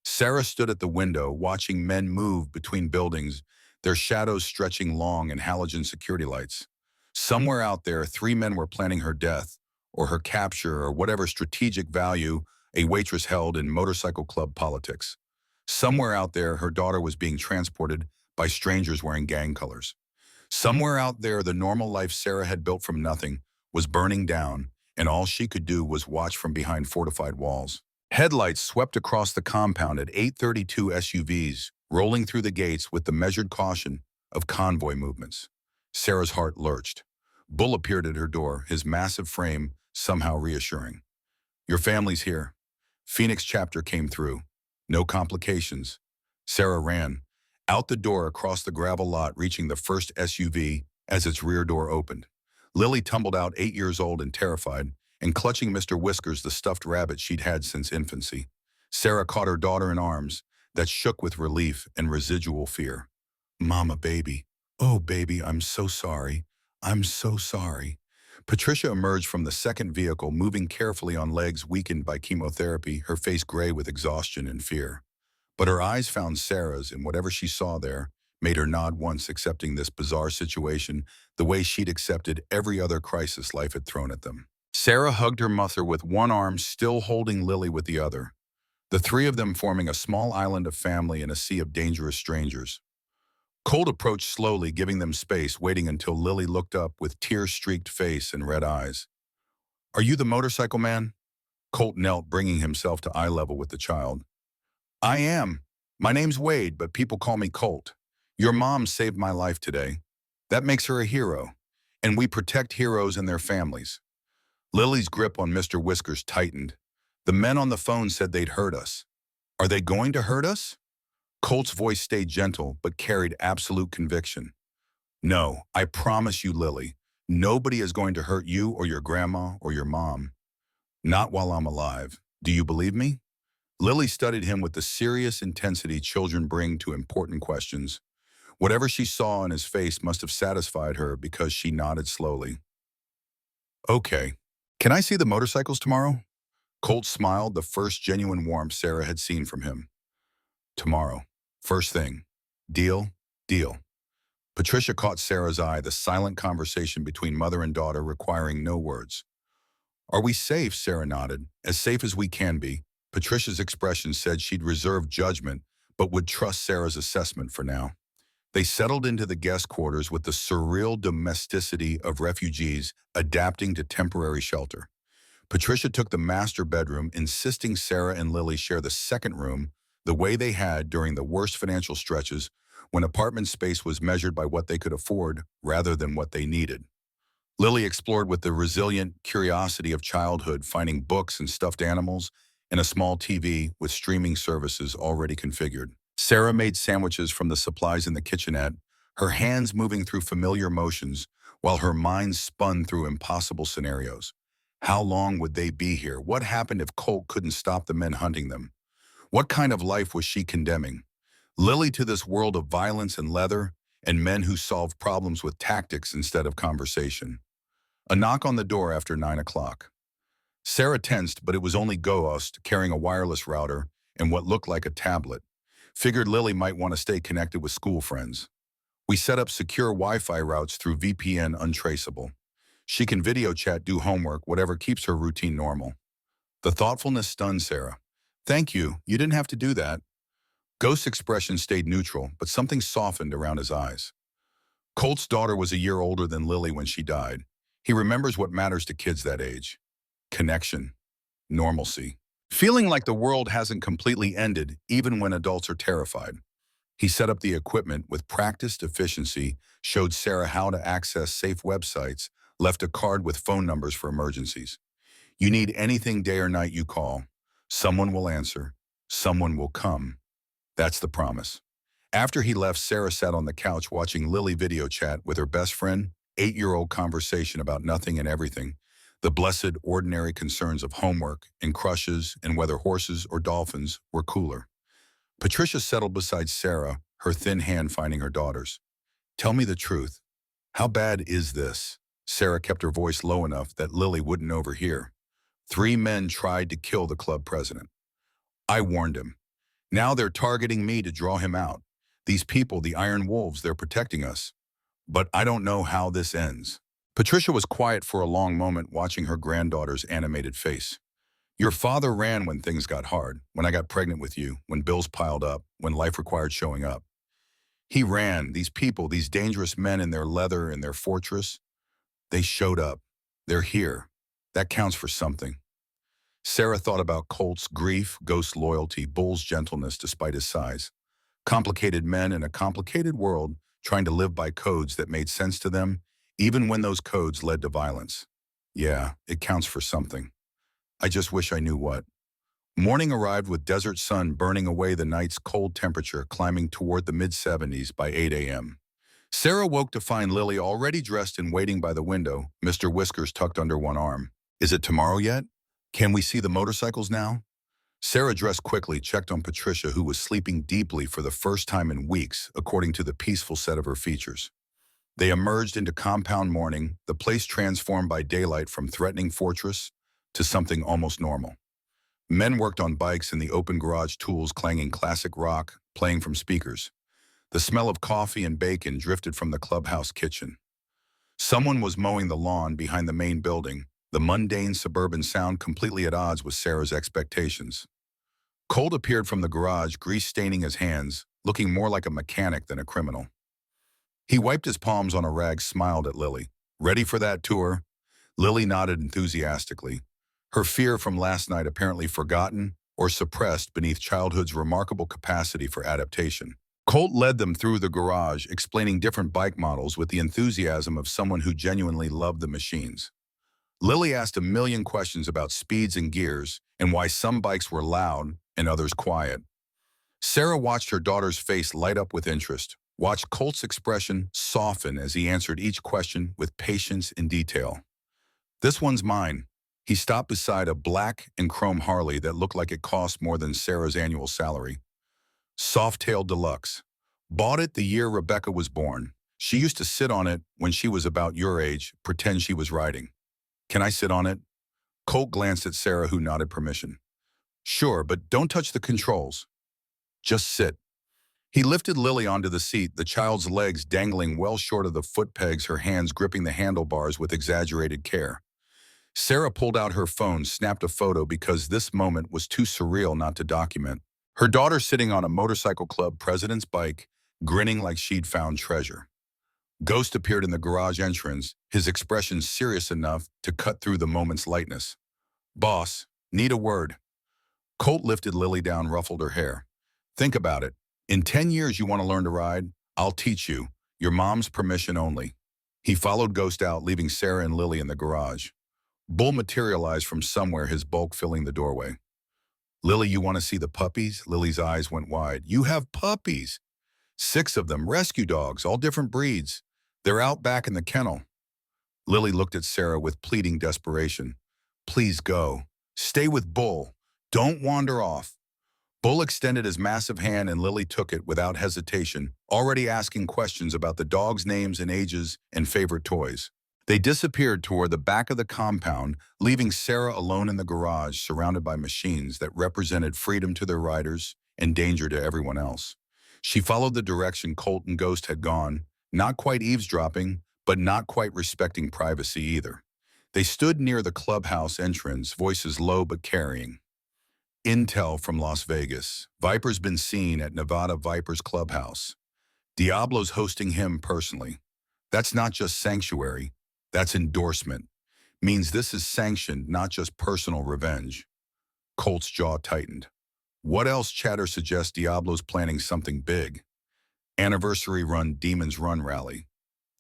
Sarah stood at the window, watching men move between buildings, their shadows stretching long in halogen security lights. Somewhere out there, 3 men were planning her death, or her capture, or whatever strategic value a waitress held in motorcycle club politics. Somewhere out there, her daughter was being transported by strangers wearing gang colors. Somewhere out there, the normal life Sarah had built from nothing was burning down, and all she could do was watch from behind fortified walls. Headlights swept across the compound at 832 SUVs, rolling through the gates with the measured caution of convoy movements. Sarah's heart lurched. Bull appeared at her door, his massive frame somehow reassuring. Your family's here. Phoenix chapter came through. No complications. Sarah ran out the door across the gravel lot, reaching the first SUV as its rear door opened. Lily tumbled out, 8 years old and terrified, and clutching Mr. Whiskers, the stuffed rabbit she'd had since infancy. Sarah caught her daughter in arms that shook with relief and residual fear. Mama, baby. Oh, baby, I'm so sorry. I'm so sorry. Patricia emerged from the second vehicle, moving carefully on legs weakened by chemotherapy, her face gray with exhaustion and fear. But her eyes found Sarah's, and whatever she saw there made her nod once, accepting this bizarre situation the way she'd accepted every other crisis life had thrown at them. Sarah hugged her mother with one arm, still holding Lily with the other, the three of them forming a small island of family in a sea of dangerous strangers. Colt approached slowly, giving them space, waiting until Lily looked up with tear-streaked face and red eyes. Are you the motorcycle man? Colt knelt, bringing himself to eye level with the child. I am. My name's Wade, but people call me Colt. Your mom saved my life today. That makes her a hero. And we protect heroes and their families. Lily's grip on Mr. Whiskers tightened. The men on the phone said they'd hurt us. Are they going to hurt us? Colt's voice stayed gentle, but carried absolute conviction. No, I promise you, Lily, nobody is going to hurt you or your grandma or your mom. Not while I'm alive. Do you believe me? Lily studied him with the serious intensity children bring to important questions. Whatever she saw in his face must have satisfied her because she nodded slowly. Okay. Can I see the motorcycles tomorrow? Colt smiled, the first genuine warmth Sarah had seen from him. Tomorrow. First thing. Deal? Deal. Patricia caught Sarah's eye, the silent conversation between mother and daughter requiring no words. Are we safe? Sarah nodded. As safe as we can be. Patricia's expression said she'd reserve judgment, but would trust Sarah's assessment for now. They settled into the guest quarters with the surreal domesticity of refugees adapting to temporary shelter. Patricia took the master bedroom, insisting Sarah and Lily share the second room the way they had during the worst financial stretches when apartment space was measured by what they could afford rather than what they needed. Lily explored with the resilient curiosity of childhood, finding books and stuffed animals and a small TV with streaming services already configured. Sarah made sandwiches from the supplies in the kitchenette, her hands moving through familiar motions while her mind spun through impossible scenarios. How long would they be here? What happened if Colt couldn't stop the men hunting them? What kind of life was she condemning? Lily to this world of violence and leather, and men who solve problems with tactics instead of conversation. A knock on the door after 9 o'clock. Sarah tensed, but it was only Ghost carrying a wireless router and what looked like a tablet. Figured Lily might want to stay connected with school friends. We set up secure Wi-Fi routes through VPN untraceable. She can video chat, do homework, whatever keeps her routine normal. The thoughtfulness stunned Sarah. Thank you, you didn't have to do that. Ghost's expression stayed neutral, but something softened around his eyes. Colt's daughter was a year older than Lily when she died. He remembers what matters to kids that age. Connection. Normalcy. Feeling like the world hasn't completely ended, even when adults are terrified. He set up the equipment with practiced efficiency, showed Sarah how to access safe websites, left a card with phone numbers for emergencies. You need anything day or night, you call. Someone will answer. Someone will come. That's the promise. After he left, Sarah sat on the couch watching Lily video chat with her best friend, 8-year-old conversation about nothing and everything, the blessed ordinary concerns of homework and crushes and whether horses or dolphins were cooler. Patricia settled beside Sarah, her thin hand finding her daughter's. Tell me the truth. How bad is this? Sarah kept her voice low enough that Lily wouldn't overhear. 3 men tried to kill the club president. I warned him. Now they're targeting me to draw him out. These people, the Iron Wolves, they're protecting us. But I don't know how this ends. Patricia was quiet for a long moment, watching her granddaughter's animated face. Your father ran when things got hard, when I got pregnant with you, when bills piled up, when life required showing up. He ran. These people, these dangerous men in their leather, in their fortress, they showed up. They're here. That counts for something. Sarah thought about Colt's grief, Ghost's loyalty, Bull's gentleness despite his size. Complicated men in a complicated world trying to live by codes that made sense to them, even when those codes led to violence. Yeah, it counts for something. I just wish I knew what. Morning arrived with desert sun burning away the night's cold temperature, climbing toward the mid-70s by 8 a.m. Sarah woke to find Lily already dressed and waiting by the window, Mr. Whiskers tucked under one arm. Is it tomorrow yet? Can we see the motorcycles now? Sarah dressed quickly, checked on Patricia, who was sleeping deeply for the first time in weeks, according to the peaceful set of her features. They emerged into compound morning, the place transformed by daylight from threatening fortress to something almost normal. Men worked on bikes in the open garage, tools clanging classic rock, playing from speakers. The smell of coffee and bacon drifted from the clubhouse kitchen. Someone was mowing the lawn behind the main building, the mundane suburban sound completely at odds with Sarah's expectations. Colt appeared from the garage, grease staining his hands, looking more like a mechanic than a criminal. He wiped his palms on a rag, smiled at Lily. Ready for that tour? Lily nodded enthusiastically, her fear from last night apparently forgotten or suppressed beneath childhood's remarkable capacity for adaptation. Colt led them through the garage, explaining different bike models with the enthusiasm of someone who genuinely loved the machines. Lily asked a million questions about speeds and gears and why some bikes were loud and others quiet. Sarah watched her daughter's face light up with interest, watched Colt's expression soften as he answered each question with patience and detail. This one's mine. He stopped beside a black and chrome Harley that looked like it cost more than Sarah's annual salary. Soft-tail Deluxe. Bought it the year Rebecca was born. She used to sit on it when she was about your age, pretend she was riding. Can I sit on it? Colt glanced at Sarah, who nodded permission. Sure, but don't touch the controls. Just sit. He lifted Lily onto the seat, the child's legs dangling well short of the foot pegs, her hands gripping the handlebars with exaggerated care. Sarah pulled out her phone, snapped a photo because this moment was too surreal not to document. Her daughter sitting on a motorcycle club president's bike, grinning like she'd found treasure. Ghost appeared in the garage entrance, his expression serious enough to cut through the moment's lightness. Boss, need a word. Colt lifted Lily down, ruffled her hair. Think about it. In 10 years you want to learn to ride? I'll teach you. Your mom's permission only. He followed Ghost out, leaving Sarah and Lily in the garage. Bull materialized from somewhere, his bulk filling the doorway. Lily, you want to see the puppies? Lily's eyes went wide. You have puppies? 6 of them, rescue dogs, all different breeds. They're out back in the kennel. Lily looked at Sarah with pleading desperation. Please go. Stay with Bull. Don't wander off. Bull extended his massive hand and Lily took it without hesitation, already asking questions about the dogs' names and ages and favorite toys. They disappeared toward the back of the compound, leaving Sarah alone in the garage, surrounded by machines that represented freedom to their riders and danger to everyone else. She followed the direction Colt and Ghost had gone, not quite eavesdropping, but not quite respecting privacy either. They stood near the clubhouse entrance, voices low but carrying. Intel from Las Vegas. Viper's been seen at Nevada Viper's clubhouse. Diablo's hosting him personally. That's not just sanctuary. That's endorsement. Means this is sanctioned, not just personal revenge. Colt's jaw tightened. What else? Chatter suggests Diablo's planning something big. Anniversary run Demons Run rally.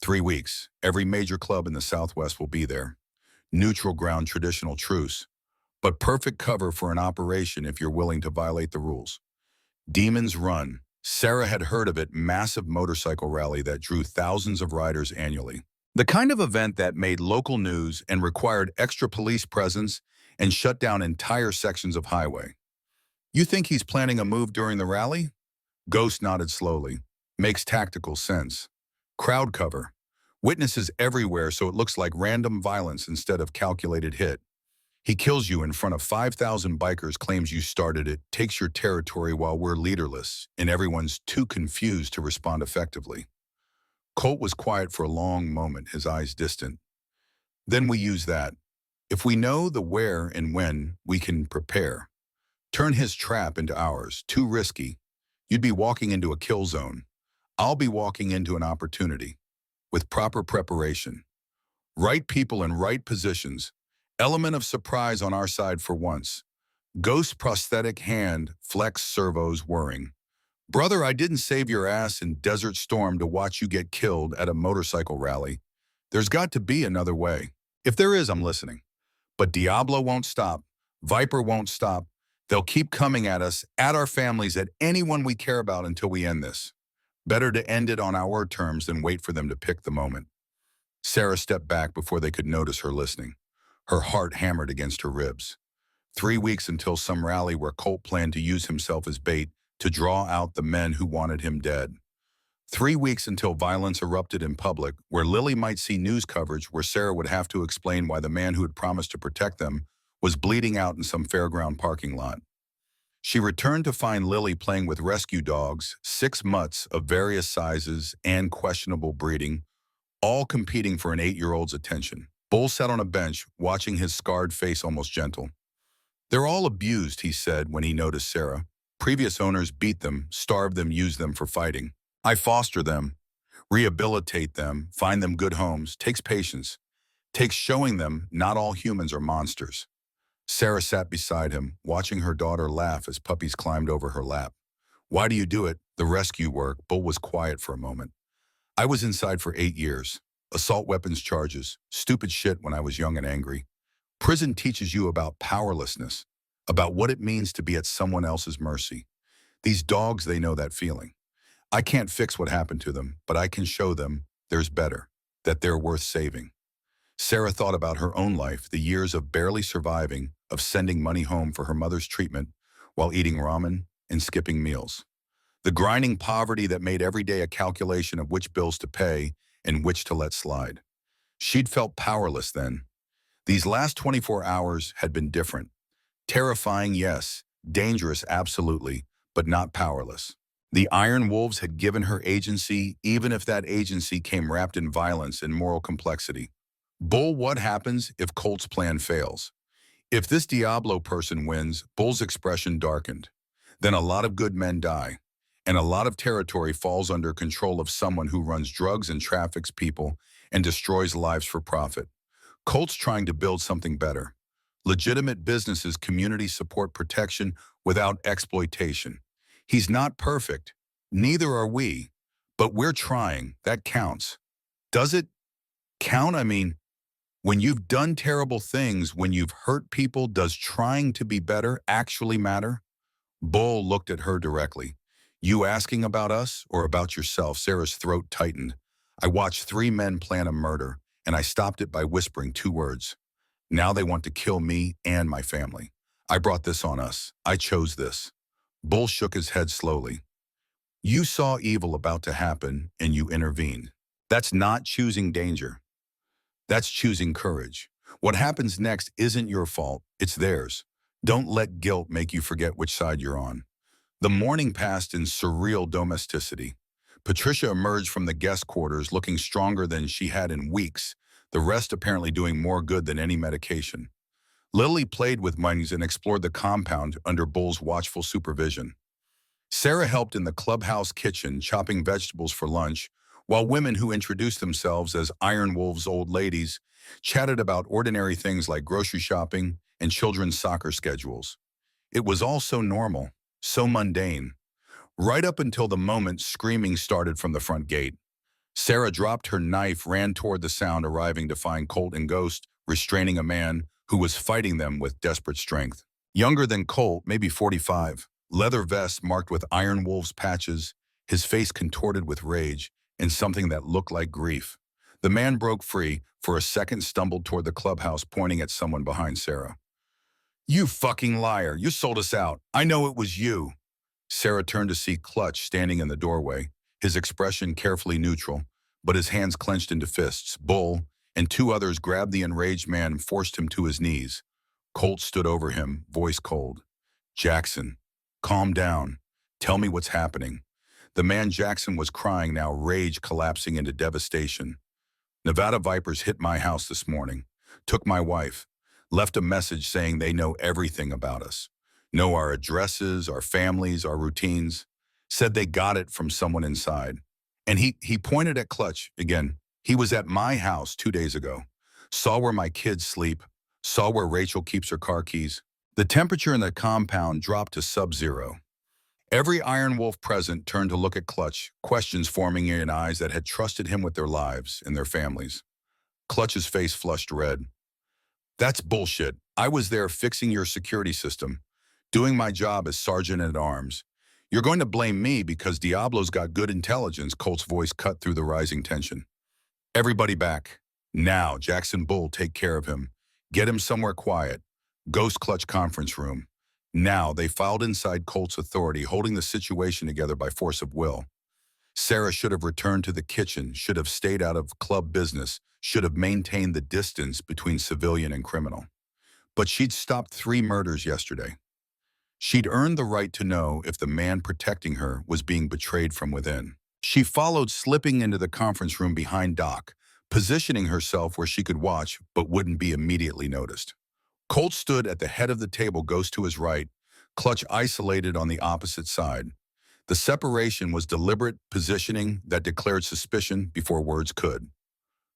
3 weeks. Every major club in the Southwest will be there. Neutral ground, traditional truce. But perfect cover for an operation if you're willing to violate the rules. Demons Run. Sarah had heard of it, massive motorcycle rally that drew thousands of riders annually. The kind of event that made local news and required extra police presence and shut down entire sections of highway. You think he's planning a move during the rally? Ghost nodded slowly. Makes tactical sense. Crowd cover. Witnesses everywhere so it looks like random violence instead of calculated hit. He kills you in front of 5,000 bikers, claims you started it, takes your territory while we're leaderless, and everyone's too confused to respond effectively. Colt was quiet for a long moment, his eyes distant. Then we use that. If we know the where and when, we can prepare. Turn his trap into ours. Too risky. You'd be walking into a kill zone. I'll be walking into an opportunity. With proper preparation. Right people in right positions. Element of surprise on our side for once. Ghost prosthetic hand, flex servos whirring. Brother, I didn't save your ass in Desert Storm to watch you get killed at a motorcycle rally. There's got to be another way. If there is, I'm listening. But Diablo won't stop. Viper won't stop. They'll keep coming at us, at our families, at anyone we care about until we end this. Better to end it on our terms than wait for them to pick the moment. Sarah stepped back before they could notice her listening. Her heart hammered against her ribs. 3 weeks until some rally where Colt planned to use himself as bait to draw out the men who wanted him dead. 3 weeks until violence erupted in public, where Lily might see news coverage where Sarah would have to explain why the man who had promised to protect them was bleeding out in some fairground parking lot. She returned to find Lily playing with rescue dogs, 6 mutts of various sizes and questionable breeding, all competing for an 8-year-old's attention. Bull sat on a bench, watching his scarred face almost gentle. "They're all abused," he said when he noticed Sarah. "Previous owners beat them, starved them, used them for fighting. I foster them, rehabilitate them, find them good homes. Takes patience. Takes showing them not all humans are monsters." Sarah sat beside him, watching her daughter laugh as puppies climbed over her lap. "Why do you do it? The rescue work." Bull was quiet for a moment. "I was inside for 8 years. Assault weapons charges. Stupid shit when I was young and angry. Prison teaches you about powerlessness, about what it means to be at someone else's mercy. These dogs, they know that feeling. I can't fix what happened to them, but I can show them there's better, that they're worth saving." Sarah thought about her own life, the years of barely surviving, of sending money home for her mother's treatment while eating ramen and skipping meals. The grinding poverty that made every day a calculation of which bills to pay and which to let slide. She'd felt powerless then. These last 24 hours had been different. Terrifying, yes. Dangerous, absolutely, but not powerless. The Iron Wolves had given her agency, even if that agency came wrapped in violence and moral complexity. Bull, what happens if Colt's plan fails? If this Diablo person wins, Bull's expression darkened. Then a lot of good men die, and a lot of territory falls under control of someone who runs drugs and traffics people and destroys lives for profit. Colt's trying to build something better. Legitimate businesses, community support, protection without exploitation. He's not perfect. Neither are we. But we're trying. That counts. Does it count? I mean, when you've done terrible things, when you've hurt people, does trying to be better actually matter? Bull looked at her directly. "You asking about us or about yourself?" Sarah's throat tightened. "I watched 3 men plan a murder, and I stopped it by whispering 2 words. Now they want to kill me and my family. I brought this on us. I chose this." Bull shook his head slowly. "You saw evil about to happen, and you intervened. That's not choosing danger. That's choosing courage. What happens next isn't your fault, it's theirs. Don't let guilt make you forget which side you're on." The morning passed in surreal domesticity. Patricia emerged from the guest quarters looking stronger than she had in weeks, the rest apparently doing more good than any medication. Lily played with mice and explored the compound under Bull's watchful supervision. Sarah helped in the clubhouse kitchen, chopping vegetables for lunch, while women who introduced themselves as Iron Wolves old ladies chatted about ordinary things like grocery shopping and children's soccer schedules. It was all so normal, so mundane, right up until the moment screaming started from the front gate. Sarah dropped her knife, ran toward the sound, arriving to find Colt and Ghost restraining a man who was fighting them with desperate strength. Younger than Colt, maybe 45, leather vest marked with Iron Wolves patches, his face contorted with rage and something that looked like grief. The man broke free, for a second stumbled toward the clubhouse, pointing at someone behind Sarah. "You fucking liar, you sold us out. I know it was you." Sarah turned to see Clutch standing in the doorway, his expression carefully neutral, but his hands clenched into fists. Bull and 2 others grabbed the enraged man and forced him to his knees. Colt stood over him, voice cold. "Jackson, calm down. Tell me what's happening." The man Jackson was crying now, rage collapsing into devastation. "Nevada Vipers hit my house this morning, took my wife, left a message saying they know everything about us, know our addresses, our families, our routines, said they got it from someone inside." And he pointed at Clutch again. "He was at my house 2 days ago, saw where my kids sleep, saw where Rachel keeps her car keys." The temperature in the compound dropped to sub-zero. Every Iron Wolf present turned to look at Clutch, questions forming in eyes that had trusted him with their lives and their families. Clutch's face flushed red. That's bullshit. I was there fixing your security system, doing my job as sergeant at arms. You're going to blame me because Diablo's got good intelligence, Colt's voice cut through the rising tension. Everybody back. Now, Jackson Bull, take care of him. Get him somewhere quiet. Ghost Clutch conference room. Now, they filed inside Colt's authority, holding the situation together by force of will. Sarah should have returned to the kitchen, should have stayed out of club business, should have maintained the distance between civilian and criminal. But she'd stopped 3 murders yesterday. She'd earned the right to know if the man protecting her was being betrayed from within. She followed, slipping into the conference room behind Doc, positioning herself where she could watch but wouldn't be immediately noticed. Colt stood at the head of the table, Ghost to his right, Clutch isolated on the opposite side. The separation was deliberate positioning that declared suspicion before words could.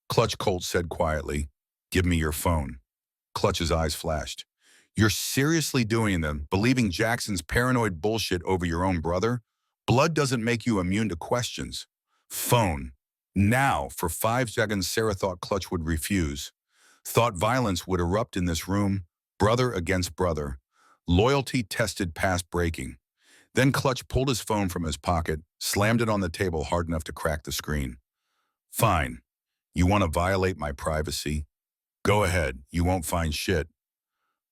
Clutch, Colt said quietly, "Give me your phone." Clutch's eyes flashed. "You're seriously doing them, believing Jackson's paranoid bullshit over your own brother? Blood doesn't make you immune to questions. Phone. Now." For 5 seconds, Sarah thought Clutch would refuse. Thought violence would erupt in this room, brother against brother. Loyalty tested past breaking. Then Clutch pulled his phone from his pocket, slammed it on the table hard enough to crack the screen. "Fine. You want to violate my privacy? Go ahead. You won't find shit."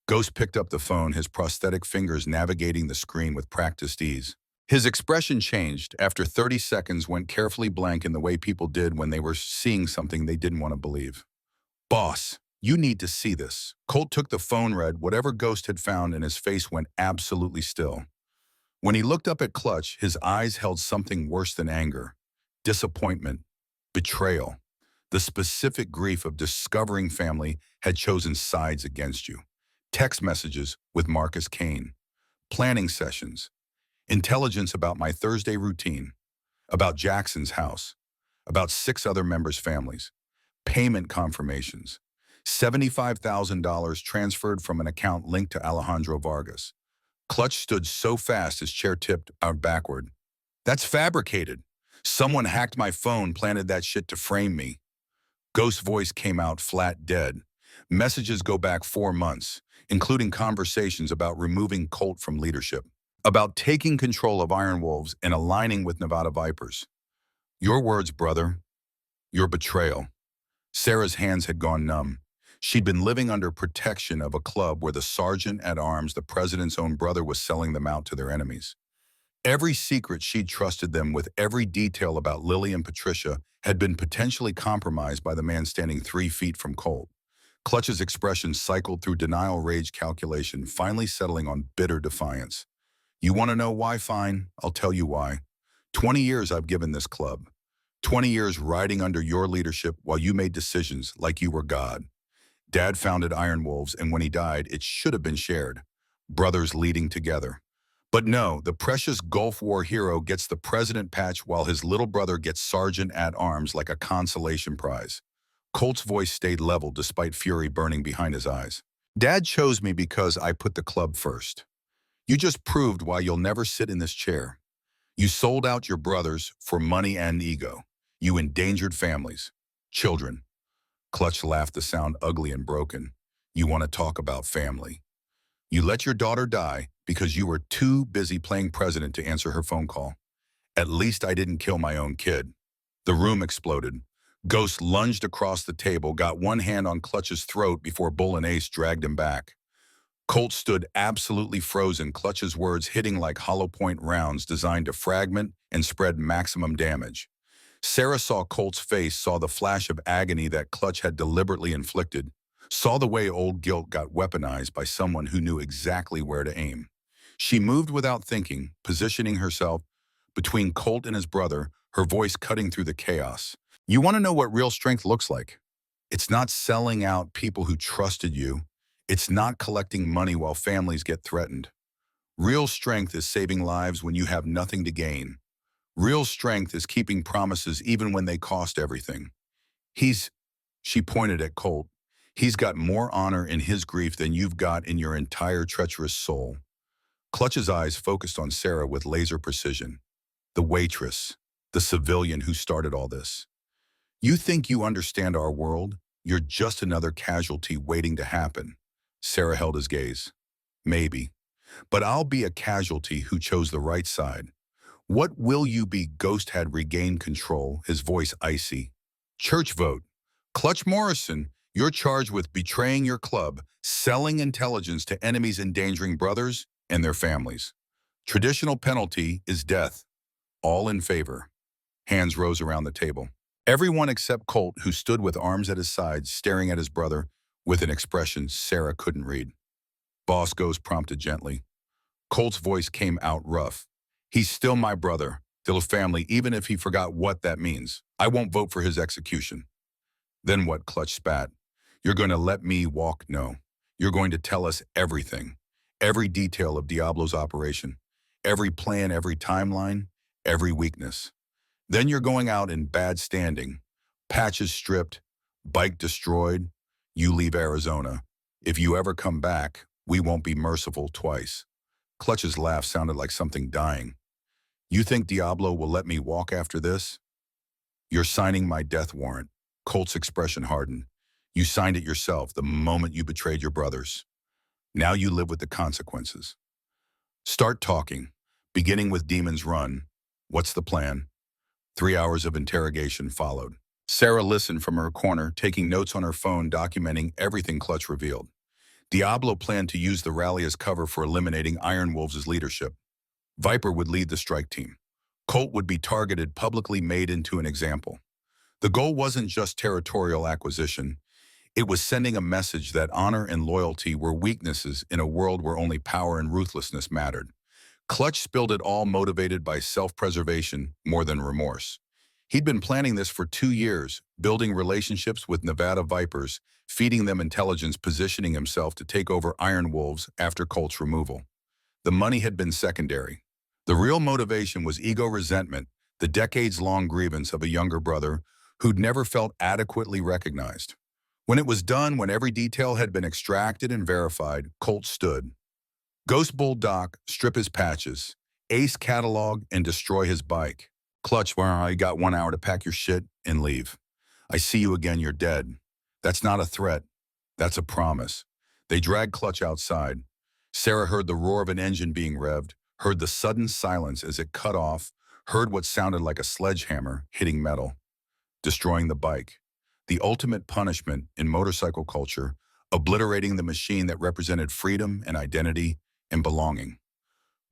Ghost picked up the phone, his prosthetic fingers navigating the screen with practiced ease. His expression changed. After 30 seconds, went carefully blank in the way people did when they were seeing something they didn't want to believe. "Boss, you need to see this." Colt took the phone, read whatever Ghost had found, and his face went absolutely still. When he looked up at Clutch, his eyes held something worse than anger. Disappointment. Betrayal. The specific grief of discovering family had chosen sides against you. Text messages with Marcus Kane. Planning sessions. Intelligence about my Thursday routine. About Jackson's house. About 6 other members' families. Payment confirmations. $75,000 transferred from an account linked to Alejandro Vargas. Clutch stood so fast his chair tipped out backward. "That's fabricated. Someone hacked my phone, planted that shit to frame me." Ghost's voice came out flat, dead. "Messages go back 4 months, including conversations about removing Colt from leadership, about taking control of Iron Wolves and aligning with Nevada Vipers. Your words, brother. Your betrayal." Sarah's hands had gone numb. She'd been living under protection of a club where the sergeant at arms, the president's own brother, was selling them out to their enemies. Every secret she'd trusted them with, every detail about Lily and Patricia, had been potentially compromised by the man standing 3 feet from Colt. Clutch's expression cycled through denial, rage, calculation, finally settling on bitter defiance. "You want to know why? Fine, I'll tell you why. 20 years I've given this club. 20 years riding under your leadership while you made decisions like you were God. Dad founded Iron Wolves, and when he died, it should have been shared. Brothers leading together. But no, the precious Gulf War hero gets the president patch while his little brother gets sergeant at arms like a consolation prize." Colt's voice stayed level despite fury burning behind his eyes. "Dad chose me because I put the club first. You just proved why you'll never sit in this chair. You sold out your brothers for money and ego. You endangered families. Children." Clutch laughed, the sound ugly and broken. "You want to talk about family? You let your daughter die because you were too busy playing president to answer her phone call. At least I didn't kill my own kid." The room exploded. Ghost lunged across the table, got one hand on Clutch's throat before Bull and Ace dragged him back. Colt stood absolutely frozen, Clutch's words hitting like hollow point rounds designed to fragment and spread maximum damage. Sarah saw Colt's face, saw the flash of agony that Clutch had deliberately inflicted, saw the way old guilt got weaponized by someone who knew exactly where to aim. She moved without thinking, positioning herself between Colt and his brother, her voice cutting through the chaos. "You want to know what real strength looks like? It's not selling out people who trusted you. It's not collecting money while families get threatened. Real strength is saving lives when you have nothing to gain. Real strength is keeping promises even when they cost everything. He's," she pointed at Colt, "he's got more honor in his grief than you've got in your entire treacherous soul." Clutch's eyes focused on Sarah with laser precision. "The waitress, the civilian who started all this. You think you understand our world? You're just another casualty waiting to happen. Sarah held his gaze. Maybe. But I'll be a casualty who chose the right side. What will you be? Ghost had regained control, his voice icy. Church vote. Clutch Morrison, you're charged with betraying your club, selling intelligence to enemies endangering brothers and their families. Traditional penalty is death. All in favor. Hands rose around the table. Everyone except Colt, who stood with arms at his sides, staring at his brother with an expression Sarah couldn't read. Boss Ghost prompted gently. Colt's voice came out rough. He's still my brother, still family, even if he forgot what that means. I won't vote for his execution. Then what? Clutch spat. You're going to let me walk? No. You're going to tell us everything. Every detail of Diablo's operation. Every plan, every timeline, every weakness. Then you're going out in bad standing. Patches stripped, bike destroyed. You leave Arizona. If you ever come back, we won't be merciful twice. Clutch's laugh sounded like something dying. You think Diablo will let me walk after this? You're signing my death warrant. Colt's expression hardened. You signed it yourself the moment you betrayed your brothers. Now you live with the consequences. Start talking, beginning with Demon's Run. What's the plan? 3 hours of interrogation followed. Sarah listened from her corner, taking notes on her phone, documenting everything Clutch revealed. Diablo planned to use the rally as cover for eliminating Iron Wolves' leadership. Viper would lead the strike team. Colt would be targeted, publicly made into an example. The goal wasn't just territorial acquisition. It was sending a message that honor and loyalty were weaknesses in a world where only power and ruthlessness mattered. Clutch spilled it all, motivated by self-preservation more than remorse. He'd been planning this for 2 years, building relationships with Nevada Vipers, feeding them intelligence, positioning himself to take over Iron Wolves after Colt's removal. The money had been secondary. The real motivation was ego resentment, the decades-long grievance of a younger brother who'd never felt adequately recognized. When it was done, when every detail had been extracted and verified, Colt stood. Ghost Bull Doc, strip his patches, ace catalog, and destroy his bike. Clutch, well, you got 1 hour to pack your shit and leave. I see you again, you're dead. That's not a threat. That's a promise. They dragged Clutch outside. Sarah heard the roar of an engine being revved, heard the sudden silence as it cut off, heard what sounded like a sledgehammer hitting metal, destroying the bike. The ultimate punishment in motorcycle culture, obliterating the machine that represented freedom and identity and belonging.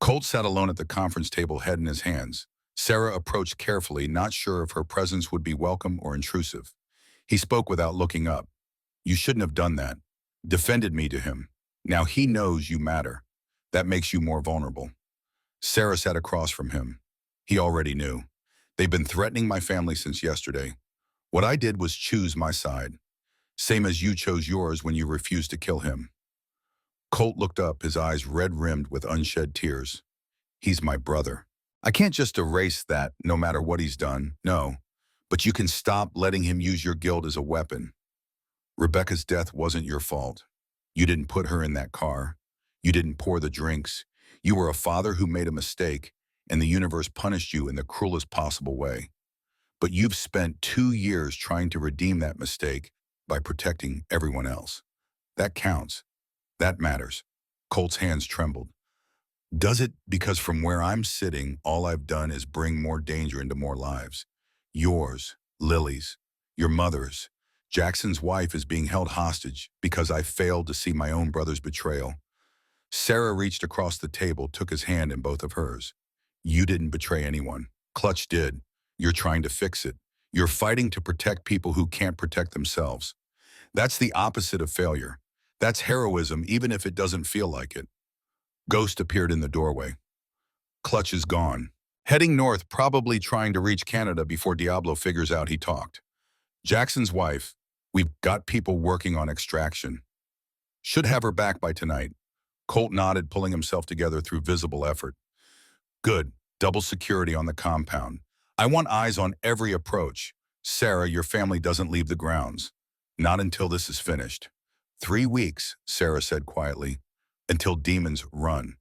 Colt sat alone at the conference table, head in his hands. Sarah approached carefully, not sure if her presence would be welcome or intrusive. He spoke without looking up. You shouldn't have done that. Defended me to him. Now he knows you matter. That makes you more vulnerable. Sarah sat across from him. He already knew. They've been threatening my family since yesterday. What I did was choose my side. Same as you chose yours when you refused to kill him. Colt looked up, his eyes red-rimmed with unshed tears. He's my brother. I can't just erase that, no matter what he's done, no. But you can stop letting him use your guilt as a weapon. Rebecca's death wasn't your fault. You didn't put her in that car. You didn't pour the drinks. You were a father who made a mistake, and the universe punished you in the cruelest possible way. But you've spent 2 years trying to redeem that mistake by protecting everyone else. That counts. That matters. Colt's hands trembled. Does it? Because from where I'm sitting, all I've done is bring more danger into more lives. Yours, Lily's, your mother's. Jackson's wife is being held hostage because I failed to see my own brother's betrayal. Sarah reached across the table, took his hand in both of hers. You didn't betray anyone. Clutch did. You're trying to fix it. You're fighting to protect people who can't protect themselves. That's the opposite of failure. That's heroism, even if it doesn't feel like it. Ghost appeared in the doorway. Clutch is gone. Heading north, probably trying to reach Canada before Diablo figures out he talked. Jackson's wife, we've got people working on extraction. Should have her back by tonight. Colt nodded, pulling himself together through visible effort. Good. Double security on the compound. I want eyes on every approach. Sarah, your family doesn't leave the grounds. Not until this is finished. 3 weeks, Sarah said quietly, until Demon's Run.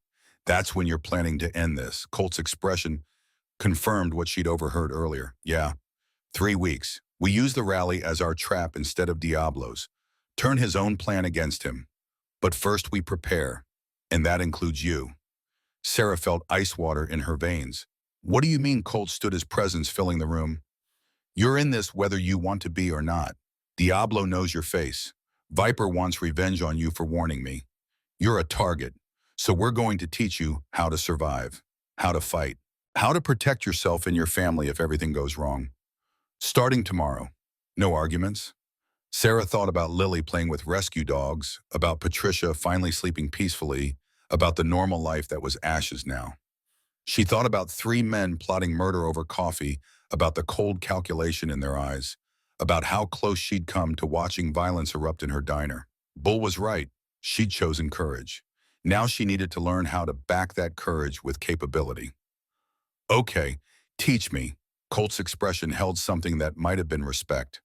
That's when you're planning to end this. Colt's expression confirmed what she'd overheard earlier. Yeah, 3 weeks. We use the rally as our trap instead of Diablo's. Turn his own plan against him. But first we prepare, and that includes you. Sarah felt ice water in her veins. What do you mean? Colt stood, his presence filling the room. You're in this whether you want to be or not. Diablo knows your face. Viper wants revenge on you for warning me. You're a target, so we're going to teach you how to survive, how to fight, how to protect yourself and your family if everything goes wrong. Starting tomorrow. No arguments. Sarah thought about Lily playing with rescue dogs, about Patricia finally sleeping peacefully, about the normal life that was ashes now. She thought about three men plotting murder over coffee, about the cold calculation in their eyes, about how close she'd come to watching violence erupt in her diner. Bull was right. She'd chosen courage. Now she needed to learn how to back that courage with capability. Okay, teach me. Colt's expression held something that might have been respect.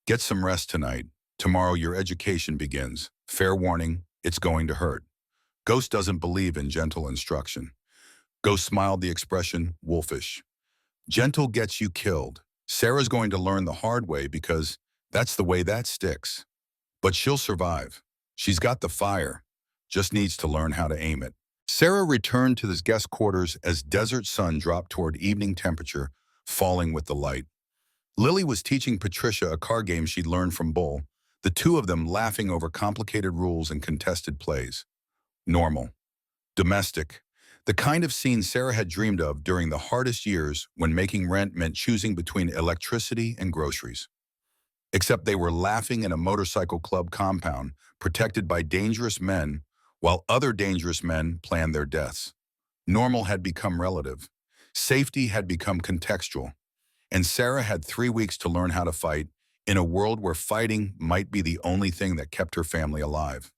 Get some rest tonight. Tomorrow your education begins. Fair warning, it's going to hurt. Ghost doesn't believe in gentle instruction. Ghost smiled, the expression wolfish. Gentle gets you killed. Sarah's going to learn the hard way because that's the way that sticks. But she'll survive. She's got the fire. Just needs to learn how to aim it. Sarah returned to his guest quarters as desert sun dropped toward evening temperature, falling with the light. Lily was teaching Patricia a card game she'd learned from Bull, the two of them laughing over complicated rules and contested plays. Normal. Domestic. The kind of scene Sarah had dreamed of during the hardest years when making rent meant choosing between electricity and groceries. Except they were laughing in a motorcycle club compound, protected by dangerous men, while other dangerous men planned their deaths. Normal had become relative. Safety had become contextual. And Sarah had 3 weeks to learn how to fight in a world where fighting might be the only thing that kept her family alive.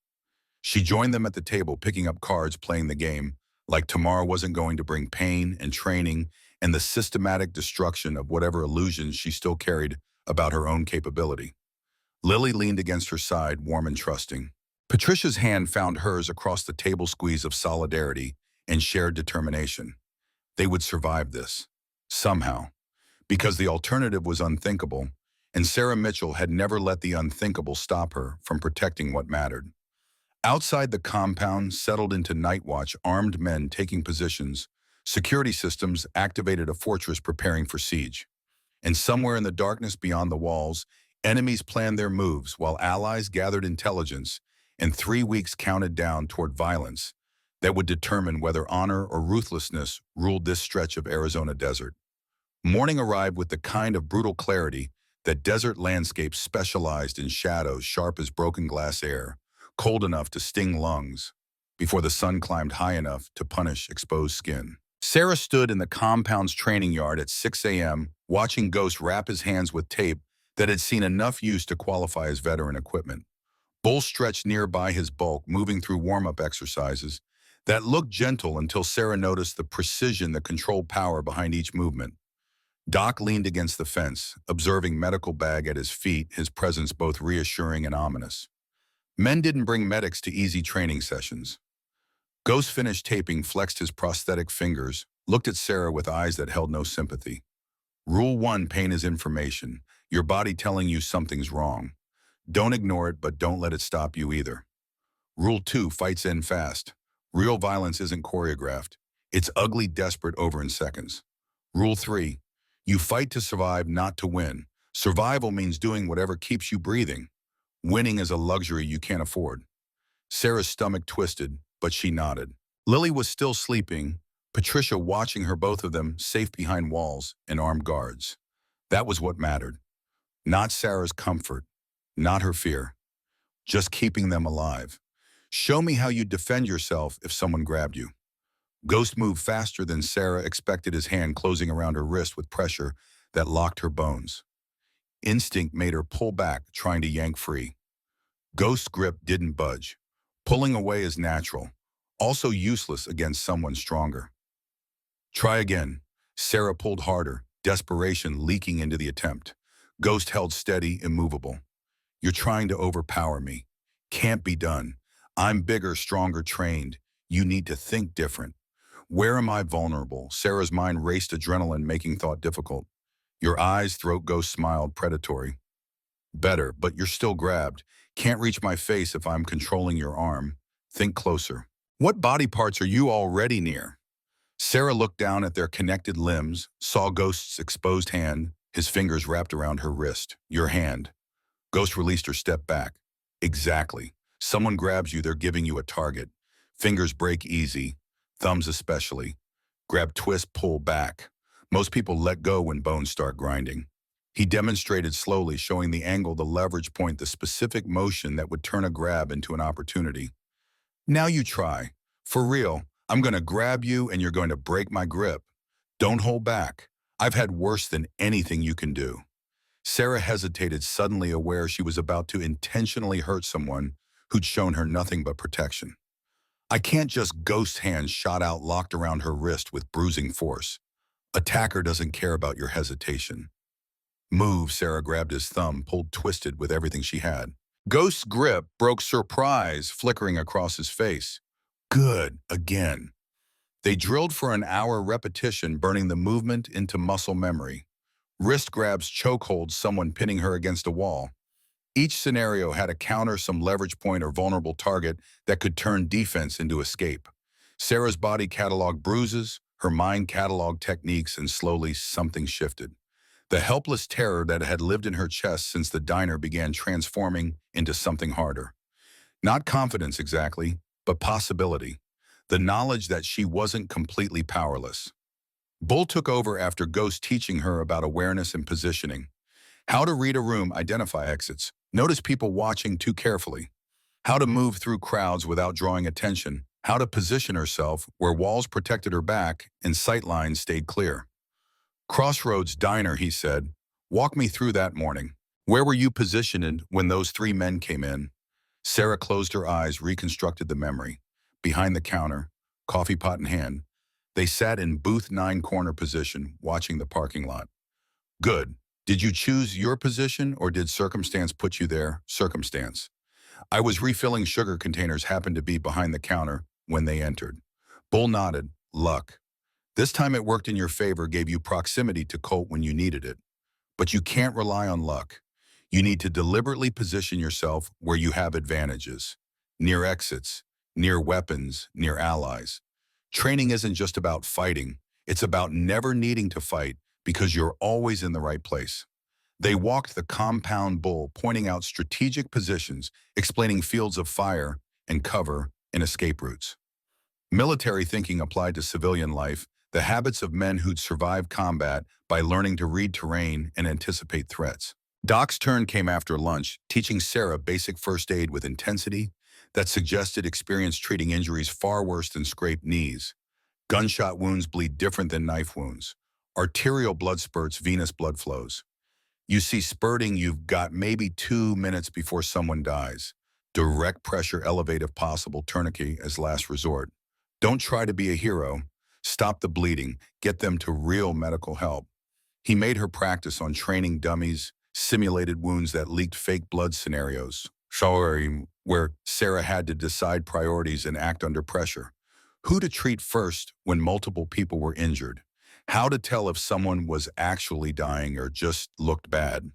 She joined them at the table, picking up cards, playing the game, like tomorrow wasn't going to bring pain and training and the systematic destruction of whatever illusions she still carried about her own capability. Lily leaned against her side, warm and trusting. Patricia's hand found hers across the table, squeeze of solidarity and shared determination. They would survive this. Somehow. Because the alternative was unthinkable, and Sarah Mitchell had never let the unthinkable stop her from protecting what mattered. Outside the compound, settled into night watch, armed men taking positions, security systems activated, a fortress preparing for siege. And somewhere in the darkness beyond the walls, enemies planned their moves while allies gathered intelligence, and 3 weeks counted down toward violence that would determine whether honor or ruthlessness ruled this stretch of Arizona desert. Morning arrived with the kind of brutal clarity that desert landscapes specialized in, shadows sharp as broken glass, air cold enough to sting lungs before the sun climbed high enough to punish exposed skin. Sarah stood in the compound's training yard at 6 a.m., watching Ghost wrap his hands with tape that had seen enough use to qualify as veteran equipment. Bull stretched nearby, his bulk moving through warm-up exercises that looked gentle until Sarah noticed the precision, the controlled power behind each movement. Doc leaned against the fence, observing medical bag at his feet, his presence both reassuring and ominous. Men didn't bring medics to easy training sessions. Ghost finished taping, flexed his prosthetic fingers, looked at Sarah with eyes that held no sympathy. Rule 1, pain is information. Your body telling you something's wrong. Don't ignore it, but don't let it stop you either. Rule 2, fights end fast. Real violence isn't choreographed. It's ugly, desperate, over in seconds. Rule 3, you fight to survive, not to win. Survival means doing whatever keeps you breathing. Winning is a luxury you can't afford. Sarah's stomach twisted, but she nodded. Lily was still sleeping, Patricia watching her, both of them safe behind walls and armed guards. That was what mattered. Not Sarah's comfort, not her fear, just keeping them alive. Show me how you'd defend yourself if someone grabbed you. Ghost moved faster than Sarah expected, his hand closing around her wrist with pressure that locked her bones. Instinct made her pull back, trying to yank free. Ghost's grip didn't budge. Pulling away is natural, also useless against someone stronger. Try again. Sarah pulled harder, desperation leaking into the attempt. Ghost held steady, immovable. You're trying to overpower me. Can't be done. I'm bigger, stronger, trained. You need to think different. Where am I vulnerable? Sarah's mind raced, adrenaline making thought difficult. Your eyes, throat ghost smiled predatory. Better, but you're still grabbed. Can't reach my face if I'm controlling your arm. Think closer. What body parts are you already near? Sarah looked down at their connected limbs, saw Ghost's exposed hand, his fingers wrapped around her wrist. Your hand. Ghost released her step back. Exactly. Someone grabs you, they're giving you a target. Fingers break easy, thumbs especially. Grab, twist, pull back. Most people let go when bones start grinding. He demonstrated slowly, showing the angle, the leverage point, the specific motion that would turn a grab into an opportunity. Now you try. For real, I'm going to grab you and you're going to break my grip. Don't hold back. I've had worse than anything you can do. Sarah hesitated, suddenly aware she was about to intentionally hurt someone who'd shown her nothing but protection. I can't just. Ghost hands shot out, locked around her wrist with bruising force. Attacker doesn't care about your hesitation. Move. Sarah grabbed his thumb, pulled, twisted with everything she had. Ghost's grip broke, surprise flickering across his face. Good, again. They drilled for an hour, repetition burning the movement into muscle memory. Wrist grabs, chokeholds, someone pinning her against a wall. Each scenario had a counter, some leverage point or vulnerable target that could turn defense into escape. Sarah's body cataloged bruises, her mind cataloged techniques, and slowly something shifted. The helpless terror that had lived in her chest since the diner began transforming into something harder. Not confidence exactly, but possibility. The knowledge that she wasn't completely powerless. Bull took over after Ghost teaching her about awareness and positioning. How to read a room, identify exits, notice people watching too carefully. How to move through crowds without drawing attention. How to position herself where walls protected her back and sight lines stayed clear. Crossroads Diner, he said. Walk me through that morning. Where were you positioned when those three men came in? Sarah closed her eyes, reconstructed the memory. Behind the counter, coffee pot in hand, they sat in booth 9 corner position, watching the parking lot. Good. Did you choose your position or did circumstance put you there? Circumstance. I was refilling sugar containers, happened to be behind the counter when they entered. Bull nodded. Luck. This time it worked in your favor, gave you proximity to Colt when you needed it. But you can't rely on luck. You need to deliberately position yourself where you have advantages. Near exits, near weapons, near allies. Training isn't just about fighting. It's about never needing to fight because you're always in the right place. They walked the compound. Bull pointing out strategic positions, explaining fields of fire and cover and escape routes. Military thinking applied to civilian life, the habits of men who'd survived combat by learning to read terrain and anticipate threats. Doc's turn came after lunch, teaching Sarah basic first aid with intensity that suggested experience treating injuries far worse than scraped knees. Gunshot wounds bleed different than knife wounds. Arterial blood spurts, venous blood flows. You see spurting, you've got maybe 2 minutes before someone dies. Direct pressure, elevate if possible, tourniquet as last resort. Don't try to be a hero. Stop the bleeding. Get them to real medical help. He made her practice on training dummies, simulated wounds that leaked fake blood scenarios. Sorry, where Sarah had to decide priorities and act under pressure. Who to treat first when multiple people were injured. How to tell if someone was actually dying or just looked bad.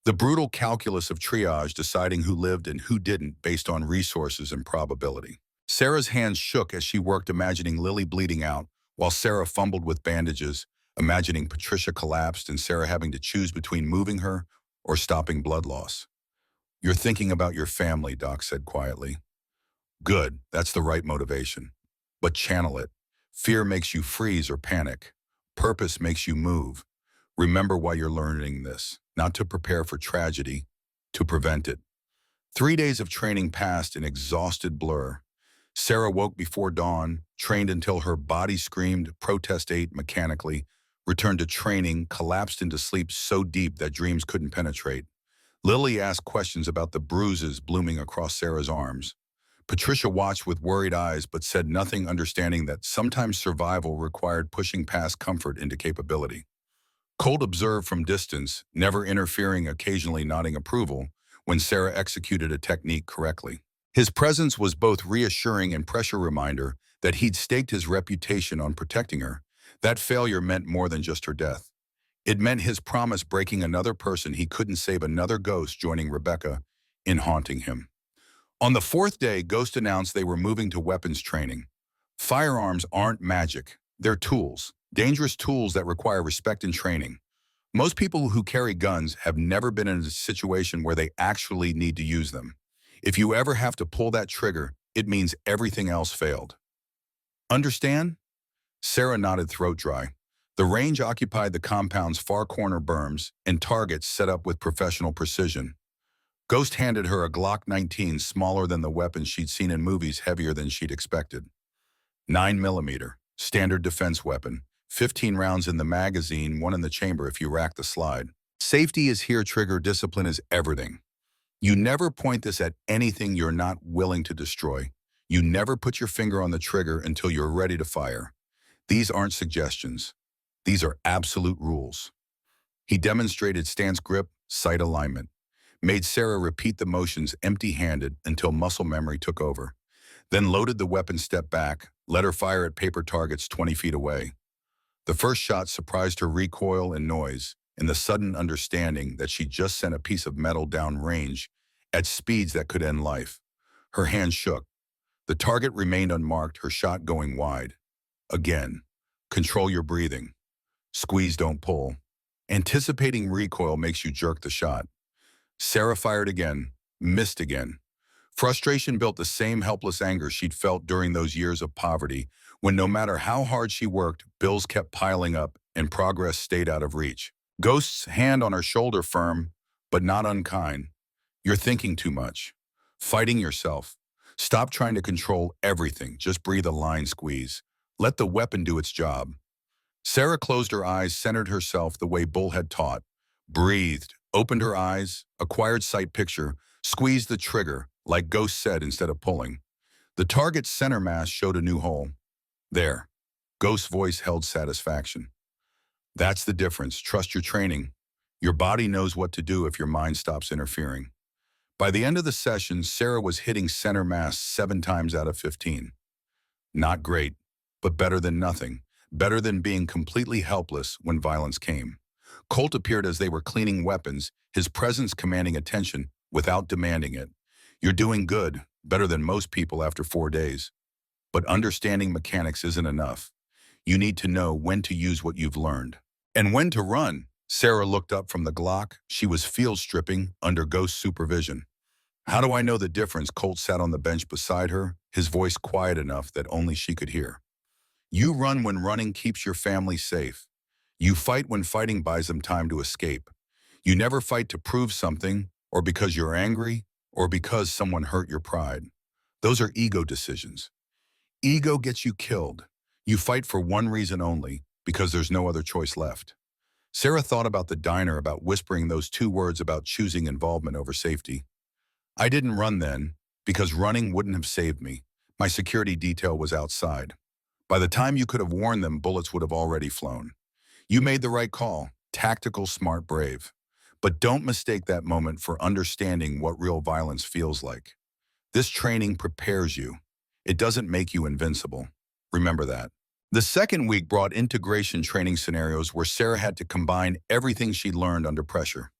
The brutal calculus of triage, deciding who lived and who didn't based on resources and probability. Sarah's hands shook as she worked, imagining Lily bleeding out, while Sarah fumbled with bandages, imagining Patricia collapsed and Sarah having to choose between moving her or stopping blood loss. You're thinking about your family, Doc said quietly. Good, that's the right motivation. But channel it. Fear makes you freeze or panic. Purpose makes you move. Remember why you're learning this, not to prepare for tragedy, to prevent it. 3 days of training passed in exhausted blur. Sarah woke before dawn, trained until her body screamed, protest ate mechanically, returned to training, collapsed into sleep so deep that dreams couldn't penetrate. Lily asked questions about the bruises blooming across Sarah's arms. Patricia watched with worried eyes but said nothing, understanding that sometimes survival required pushing past comfort into capability. Colt observed from distance, never interfering, occasionally nodding approval, when Sarah executed a technique correctly. His presence was both reassuring and pressure reminder that he'd staked his reputation on protecting her. That failure meant more than just her death. It meant his promise breaking another person he couldn't save, another ghost joining Rebecca in haunting him. On the fourth day, Ghost announced they were moving to weapons training. Firearms aren't magic. They're tools, dangerous tools that require respect and training. Most people who carry guns have never been in a situation where they actually need to use them. If you ever have to pull that trigger, it means everything else failed. Understand? Sarah nodded, throat dry. The range occupied the compound's far corner berms and targets set up with professional precision. Ghost handed her a Glock 19, smaller than the weapons she'd seen in movies, heavier than she'd expected. 9mm, standard defense weapon, 15 rounds in the magazine, one in the chamber if you rack the slide. Safety is here, trigger discipline is everything. You never point this at anything you're not willing to destroy. You never put your finger on the trigger until you're ready to fire. These aren't suggestions. These are absolute rules. He demonstrated stance, grip, sight alignment, made Sarah repeat the motions empty-handed until muscle memory took over, then loaded the weapon, stepped back, let her fire at paper targets 20 feet away. The first shot surprised her recoil and noise, and the sudden understanding that she just sent a piece of metal down range at speeds that could end life. Her hand shook. The target remained unmarked, her shot going wide. Again, control your breathing. Squeeze, don't pull. Anticipating recoil makes you jerk the shot. Sarah fired again, missed again. Frustration built the same helpless anger she'd felt during those years of poverty, when no matter how hard she worked, bills kept piling up and progress stayed out of reach. Ghost's hand on her shoulder, firm, but not unkind. You're thinking too much. Fighting yourself. Stop trying to control everything. Just breathe, a line squeeze. Let the weapon do its job. Sarah closed her eyes, centered herself the way Bull had taught, breathed, opened her eyes, acquired sight picture, squeezed the trigger, like Ghost said, instead of pulling. The target's center mass showed a new hole. There. Ghost's voice held satisfaction. That's the difference. Trust your training. Your body knows what to do if your mind stops interfering. By the end of the session, Sarah was hitting center mass 7 times out of 15. Not great, but better than nothing. Better than being completely helpless when violence came. Colt appeared as they were cleaning weapons, his presence commanding attention without demanding it. You're doing good, better than most people after 4 days. But understanding mechanics isn't enough. You need to know when to use what you've learned. And when to run. Sarah looked up from the Glock. She was field stripping under Ghost's supervision. How do I know the difference? Colt sat on the bench beside her, his voice quiet enough that only she could hear. You run when running keeps your family safe. You fight when fighting buys them time to escape. You never fight to prove something, or because you're angry, or because someone hurt your pride. Those are ego decisions. Ego gets you killed. You fight for one reason only, because there's no other choice left. Sarah thought about the diner, about whispering those 2 words, about choosing involvement over safety. I didn't run then, because running wouldn't have saved me. My security detail was outside. By the time you could have warned them, bullets would have already flown. You made the right call, tactical, smart, brave. But don't mistake that moment for understanding what real violence feels like. This training prepares you. It doesn't make you invincible. Remember that. The second week brought integration training scenarios where Sarah had to combine everything she'd learned under pressure.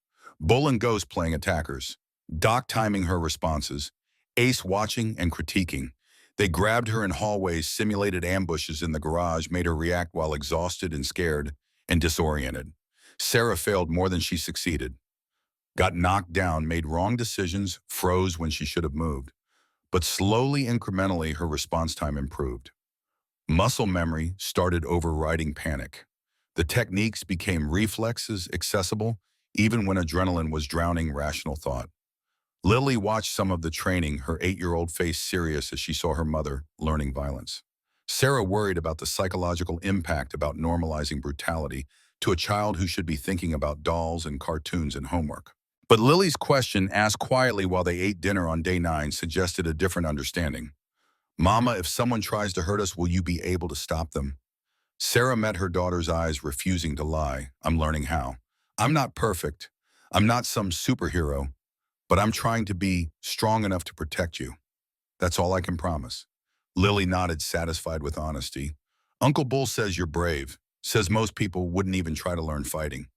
Bull and Ghost playing attackers, Doc timing her responses, Ace watching and critiquing. They grabbed her in hallways, simulated ambushes in the garage, made her react while exhausted and scared and disoriented. Sarah failed more than she succeeded. Got knocked down, made wrong decisions, froze when she should have moved. But slowly, incrementally, her response time improved. Muscle memory started overriding panic. The techniques became reflexes, accessible, even when adrenaline was drowning rational thought. Lily watched some of the training, her 8-year-old face serious as she saw her mother learning violence. Sarah worried about the psychological impact, about normalizing brutality to a child who should be thinking about dolls and cartoons and homework. But Lily's question, asked quietly while they ate dinner on day 9, suggested a different understanding. Mama, if someone tries to hurt us, will you be able to stop them? Sarah met her daughter's eyes, refusing to lie. I'm learning how. I'm not perfect. I'm not some superhero. But I'm trying to be strong enough to protect you. That's all I can promise. Lily nodded, satisfied with honesty. Uncle Bull says you're brave, says most people wouldn't even try to learn fighting.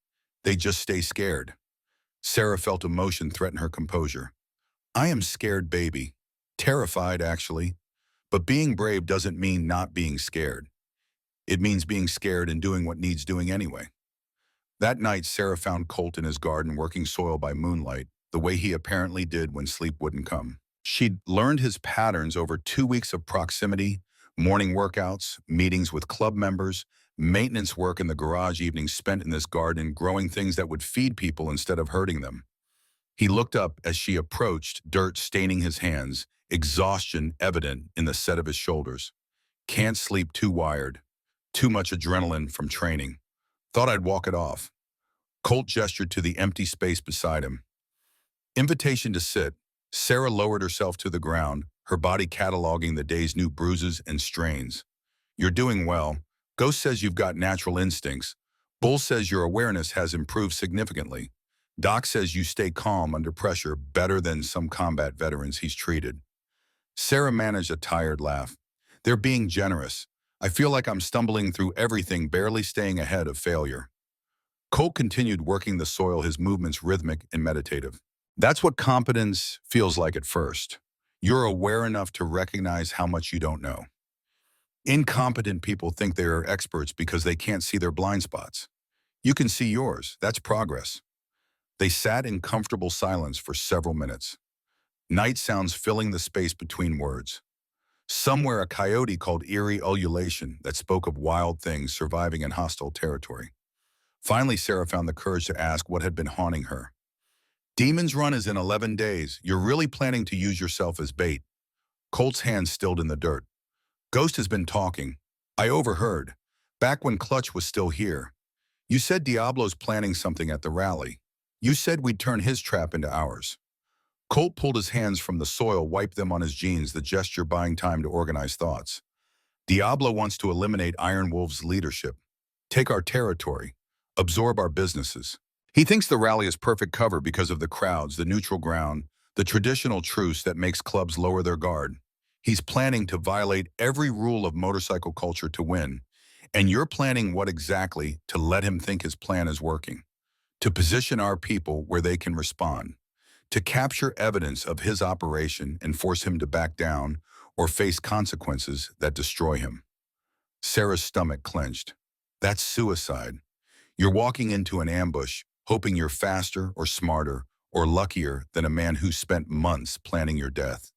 They just stay scared. Sarah felt emotion threaten her composure. I am scared, baby. Terrified, actually. But being brave doesn't mean not being scared. It means being scared and doing what needs doing anyway. That night, Sarah found Colt in his garden working soil by moonlight, the way he apparently did when sleep wouldn't come. She'd learned his patterns over 2 weeks of proximity, morning workouts, meetings with club members, maintenance work in the garage, evenings spent in this garden growing things that would feed people instead of hurting them. He looked up as she approached, dirt staining his hands, exhaustion evident in the set of his shoulders. Can't sleep, too wired. Too much adrenaline from training. Thought I'd walk it off. Colt gestured to the empty space beside him. Invitation to sit. Sarah lowered herself to the ground, her body cataloging the day's new bruises and strains. You're doing well. Ghost says you've got natural instincts. Bull says your awareness has improved significantly. Doc says you stay calm under pressure better than some combat veterans he's treated. Sarah managed a tired laugh. They're being generous. I feel like I'm stumbling through everything, barely staying ahead of failure. Colt continued working the soil, his movements rhythmic and meditative. That's what competence feels like at first. You're aware enough to recognize how much you don't know. Incompetent people think they are experts because they can't see their blind spots. You can see yours. That's progress. They sat in comfortable silence for several minutes. Night sounds filling the space between words. Somewhere a coyote called eerie ululation that spoke of wild things surviving in hostile territory. Finally, Sarah found the courage to ask what had been haunting her. Demon's Run is in 11 days. You're really planning to use yourself as bait. Colt's hands stilled in the dirt. Ghost has been talking. I overheard. Back when Clutch was still here. You said Diablo's planning something at the rally. You said we'd turn his trap into ours. Colt pulled his hands from the soil, wiped them on his jeans, the gesture buying time to organize thoughts. Diablo wants to eliminate Iron Wolf's leadership. Take our territory. Absorb our businesses. He thinks the rally is perfect cover because of the crowds, the neutral ground, the traditional truce that makes clubs lower their guard. He's planning to violate every rule of motorcycle culture to win. And you're planning what exactly to let him think his plan is working. To position our people where they can respond. To capture evidence of his operation and force him to back down or face consequences that destroy him. Sarah's stomach clenched. That's suicide. You're walking into an ambush, hoping you're faster or smarter or luckier than a man who spent months planning your death.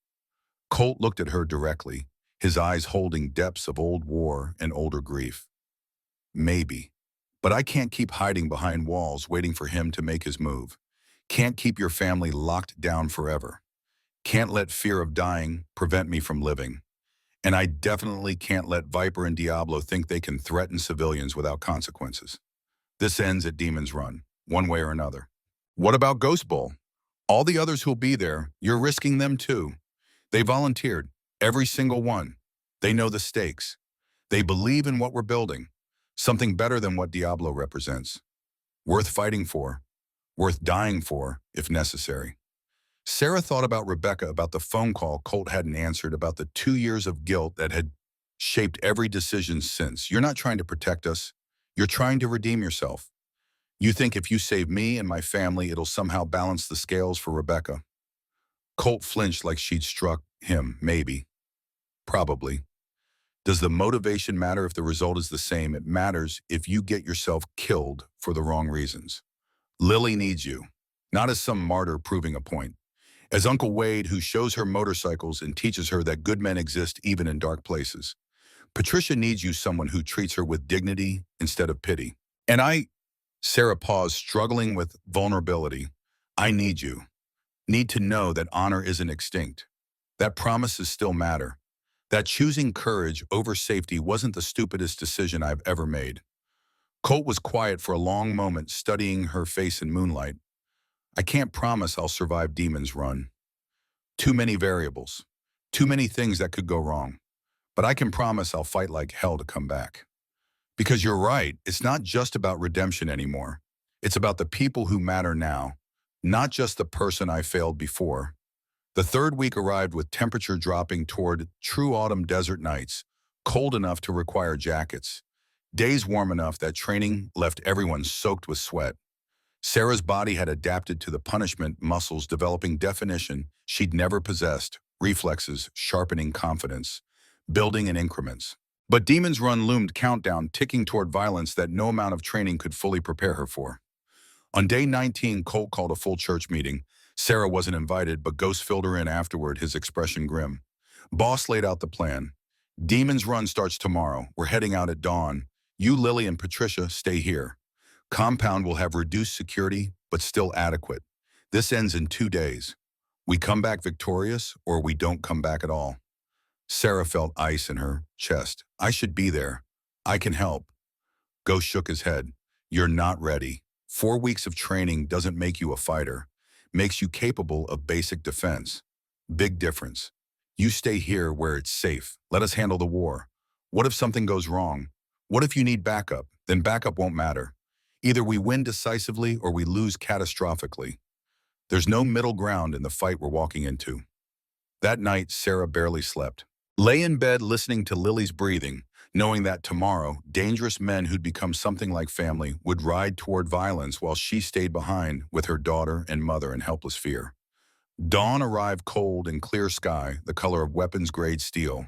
Colt looked at her directly, his eyes holding depths of old war and older grief. Maybe. But I can't keep hiding behind walls waiting for him to make his move. Can't keep your family locked down forever. Can't let fear of dying prevent me from living. And I definitely can't let Viper and Diablo think they can threaten civilians without consequences. This ends at Demon's Run, one way or another. What about Ghost Bull? All the others who'll be there, you're risking them too. They volunteered, every single one. They know the stakes. They believe in what we're building, something better than what Diablo represents. Worth fighting for, worth dying for, if necessary. Sarah thought about Rebecca, about the phone call Colt hadn't answered, about the 2 years of guilt that had shaped every decision since. You're not trying to protect us. You're trying to redeem yourself. You think if you save me and my family, it'll somehow balance the scales for Rebecca. Colt flinched like she'd struck him, maybe. Probably. Does the motivation matter if the result is the same? It matters if you get yourself killed for the wrong reasons. Lily needs you, not as some martyr proving a point. As Uncle Wade, who shows her motorcycles and teaches her that good men exist even in dark places. Patricia needs you, someone who treats her with dignity instead of pity. And Sarah paused, struggling with vulnerability. I need you. Need to know that honor isn't extinct. That promises still matter. That choosing courage over safety wasn't the stupidest decision I've ever made. Colt was quiet for a long moment, studying her face in moonlight. I can't promise I'll survive Demon's Run. Too many variables. Too many things that could go wrong. But I can promise I'll fight like hell to come back. Because you're right, it's not just about redemption anymore. It's about the people who matter now, not just the person I failed before. The third week arrived with temperature dropping toward true autumn desert nights, cold enough to require jackets. Days warm enough that training left everyone soaked with sweat. Sarah's body had adapted to the punishment, muscles developing definition she'd never possessed, reflexes sharpening confidence, building in increments. But Demon's Run loomed countdown, ticking toward violence that no amount of training could fully prepare her for. On day 19, Colt called a full church meeting. Sarah wasn't invited, but Ghost filled her in afterward, his expression grim. Boss laid out the plan. Demon's Run starts tomorrow. We're heading out at dawn. You, Lily, and Patricia stay here. Compound will have reduced security, but still adequate. This ends in 2 days. We come back victorious, or we don't come back at all. Sarah felt ice in her chest. I should be there. I can help. Ghost shook his head. You're not ready. 4 weeks of training doesn't make you a fighter. Makes you capable of basic defense. Big difference. You stay here where it's safe. Let us handle the war. What if something goes wrong? What if you need backup? Then backup won't matter. Either we win decisively or we lose catastrophically. There's no middle ground in the fight we're walking into. That night, Sarah barely slept. Lay in bed listening to Lily's breathing, knowing that tomorrow, dangerous men who'd become something like family would ride toward violence while she stayed behind with her daughter and mother in helpless fear. Dawn arrived cold and clear sky, the color of weapons-grade steel.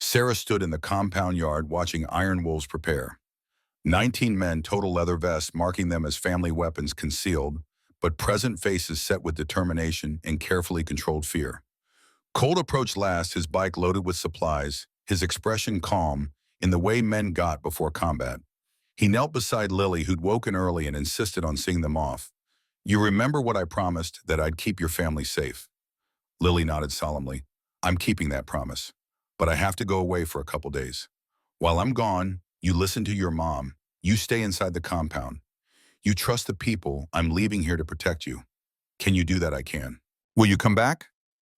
Sarah stood in the compound yard watching iron wolves prepare. 19 men, total leather vests marking them as family weapons concealed, but present faces set with determination and carefully controlled fear. Colt approached last, his bike loaded with supplies, his expression calm, in the way men got before combat. He knelt beside Lily, who'd woken early and insisted on seeing them off. You remember what I promised, that I'd keep your family safe? Lily nodded solemnly. I'm keeping that promise, but I have to go away for a couple days. While I'm gone, you listen to your mom. You stay inside the compound. You trust the people I'm leaving here to protect you. Can you do that? I can. Will you come back?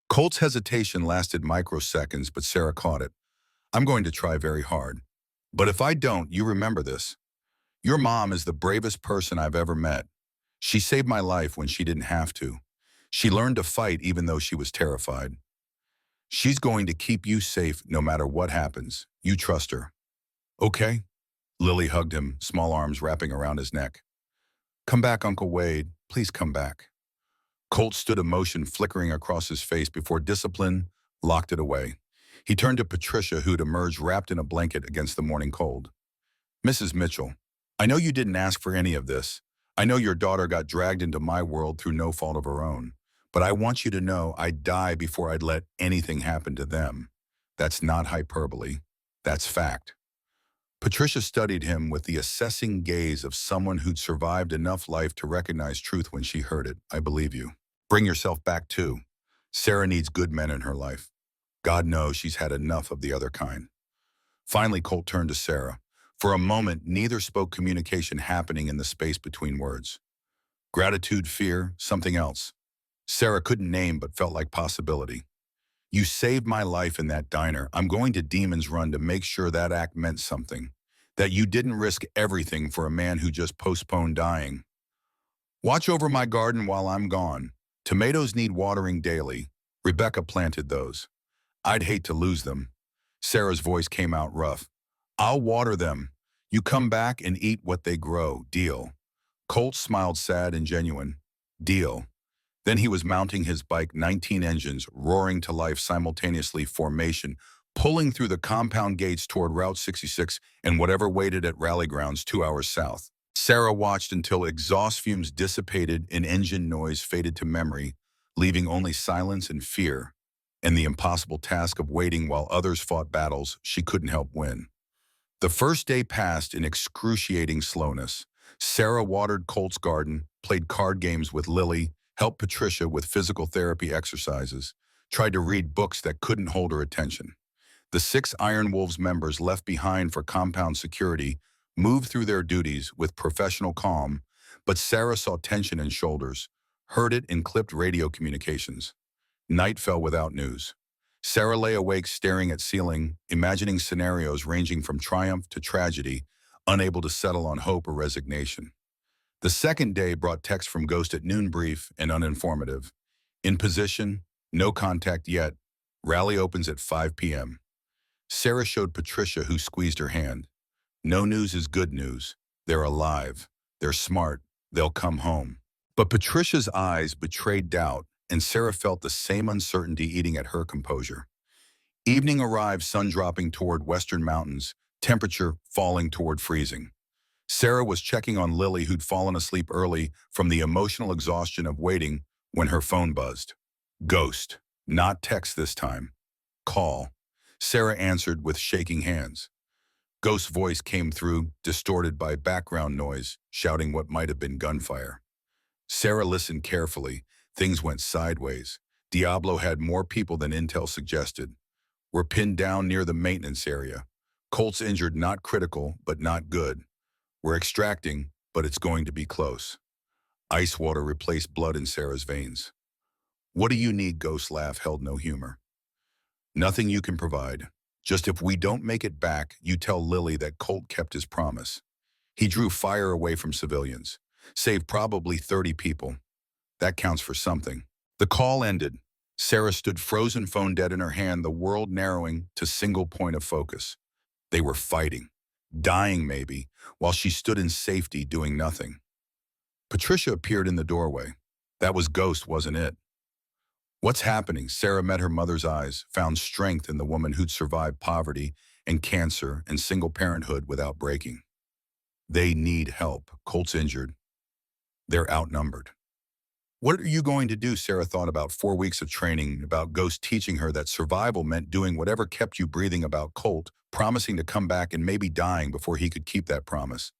Colt's hesitation lasted microseconds, but Sarah caught it. I'm going to try very hard. But if I don't, you remember this. Your mom is the bravest person I've ever met. She saved my life when she didn't have to. She learned to fight even though she was terrified. She's going to keep you safe no matter what happens. You trust her. Okay? Lily hugged him, small arms wrapping around his neck. Come back, Uncle Wade. Please come back. Colt stood, emotion flickering across his face before discipline locked it away. He turned to Patricia, who'd emerged wrapped in a blanket against the morning cold. Mrs. Mitchell, I know you didn't ask for any of this. I know your daughter got dragged into my world through no fault of her own. But I want you to know I'd die before I'd let anything happen to them. That's not hyperbole. That's fact. Patricia studied him with the assessing gaze of someone who'd survived enough life to recognize truth when she heard it. I believe you. Bring yourself back too. Sarah needs good men in her life. God knows she's had enough of the other kind. Finally, Colt turned to Sarah. For a moment, neither spoke, communication happening in the space between words. Gratitude, fear, something else. Sarah couldn't name but felt like possibility. You saved my life in that diner. I'm going to Demon's Run to make sure that act meant something. That you didn't risk everything for a man who just postponed dying. Watch over my garden while I'm gone. Tomatoes need watering daily. Rebecca planted those. I'd hate to lose them. Sarah's voice came out rough. I'll water them. You come back and eat what they grow. Deal. Colt smiled, sad and genuine. Deal. Then he was mounting his bike, 19 engines roaring to life simultaneously, formation, pulling through the compound gates toward Route 66 and whatever waited at rally grounds 2 hours south. Sarah watched until exhaust fumes dissipated and engine noise faded to memory, leaving only silence and fear, and the impossible task of waiting while others fought battles she couldn't help win. The first day passed in excruciating slowness. Sarah watered Colt's garden, played card games with Lily, helped Patricia with physical therapy exercises, tried to read books that couldn't hold her attention. The 6 Iron Wolves members left behind for compound security moved through their duties with professional calm, but Sarah saw tension in shoulders, heard it in clipped radio communications. Night fell without news. Sarah lay awake staring at ceiling, imagining scenarios ranging from triumph to tragedy, unable to settle on hope or resignation. The second day brought text from Ghost at noon, brief and uninformative. In position, no contact yet. Rally opens at 5 p.m. Sarah showed Patricia, who squeezed her hand. No news is good news. They're alive. They're smart. They'll come home. But Patricia's eyes betrayed doubt, and Sarah felt the same uncertainty eating at her composure. Evening arrived, sun dropping toward western mountains, temperature falling toward freezing. Sarah was checking on Lily, who'd fallen asleep early from the emotional exhaustion of waiting, when her phone buzzed. Ghost. Not text this time. Call. Sarah answered with shaking hands. Ghost's voice came through, distorted by background noise, shouting what might have been gunfire. Sarah listened carefully. Things went sideways. Diablo had more people than intel suggested. We're pinned down near the maintenance area. Colt's injured, not critical, but not good. We're extracting, but it's going to be close. Ice water replaced blood in Sarah's veins. What do you need? Ghost's laugh held no humor. Nothing you can provide. Just if we don't make it back, you tell Lily that Colt kept his promise. He drew fire away from civilians, saved probably 30 people. That counts for something. The call ended. Sarah stood frozen, phone dead in her hand, the world narrowing to single point of focus. They were fighting, dying maybe, while she stood in safety doing nothing. Patricia appeared in the doorway. That was Ghost, wasn't it? What's happening? Sarah met her mother's eyes, found strength in the woman who'd survived poverty and cancer and single parenthood without breaking. They need help. Colt's injured. They're outnumbered. What are you going to do? Sarah thought about 4 weeks of training, about Ghost teaching her that survival meant doing whatever kept you breathing, about Colt promising to come back and maybe dying before he could keep that promise.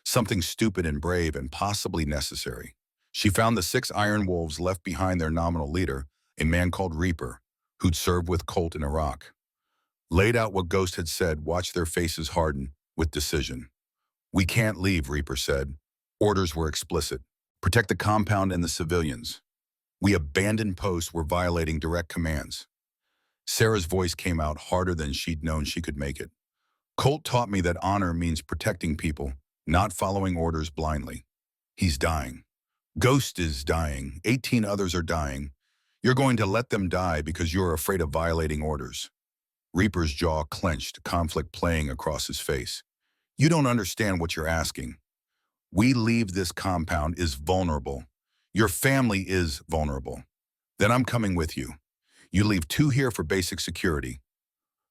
Something stupid and brave and possibly necessary. She found the 6 iron wolves left behind, their nominal leader, a man called Reaper, who'd served with Colt in Iraq. Laid out what Ghost had said, watched their faces harden with decision. We can't leave, Reaper said. Orders were explicit. Protect the compound and the civilians. We abandoned posts, were violating direct commands. Sarah's voice came out harder than she'd known she could make it. Colt taught me that honor means protecting people, not following orders blindly. He's dying. Ghost is dying. 18 others are dying. You're going to let them die because you're afraid of violating orders. Reaper's jaw clenched, conflict playing across his face. You don't understand what you're asking. We leave this compound is vulnerable. Your family is vulnerable. Then I'm coming with you. You leave 2 here for basic security.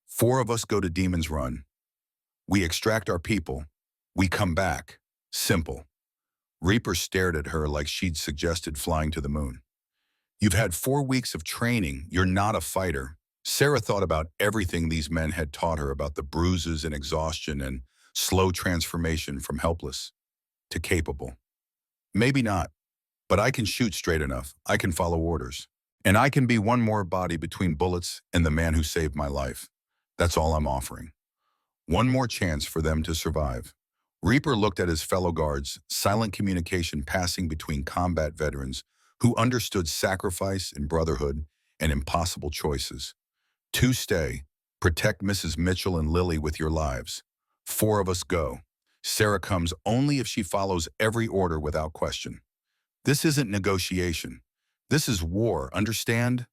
4 of us go to Demon's Run. We extract our people. We come back. Simple. Reaper stared at her like she'd suggested flying to the moon. You've had 4 weeks of training. You're not a fighter. Sarah thought about everything these men had taught her, about the bruises and exhaustion and slow transformation from helpless to capable. Maybe not, but I can shoot straight enough. I can follow orders. And I can be one more body between bullets and the man who saved my life. That's all I'm offering. One more chance for them to survive. Reaper looked at his fellow guards, silent communication passing between combat veterans who understood sacrifice and brotherhood and impossible choices. 2 stay. Protect Mrs. Mitchell and Lily with your lives. 4 of us go. Sarah comes only if she follows every order without question. This isn't negotiation. This is war, understand?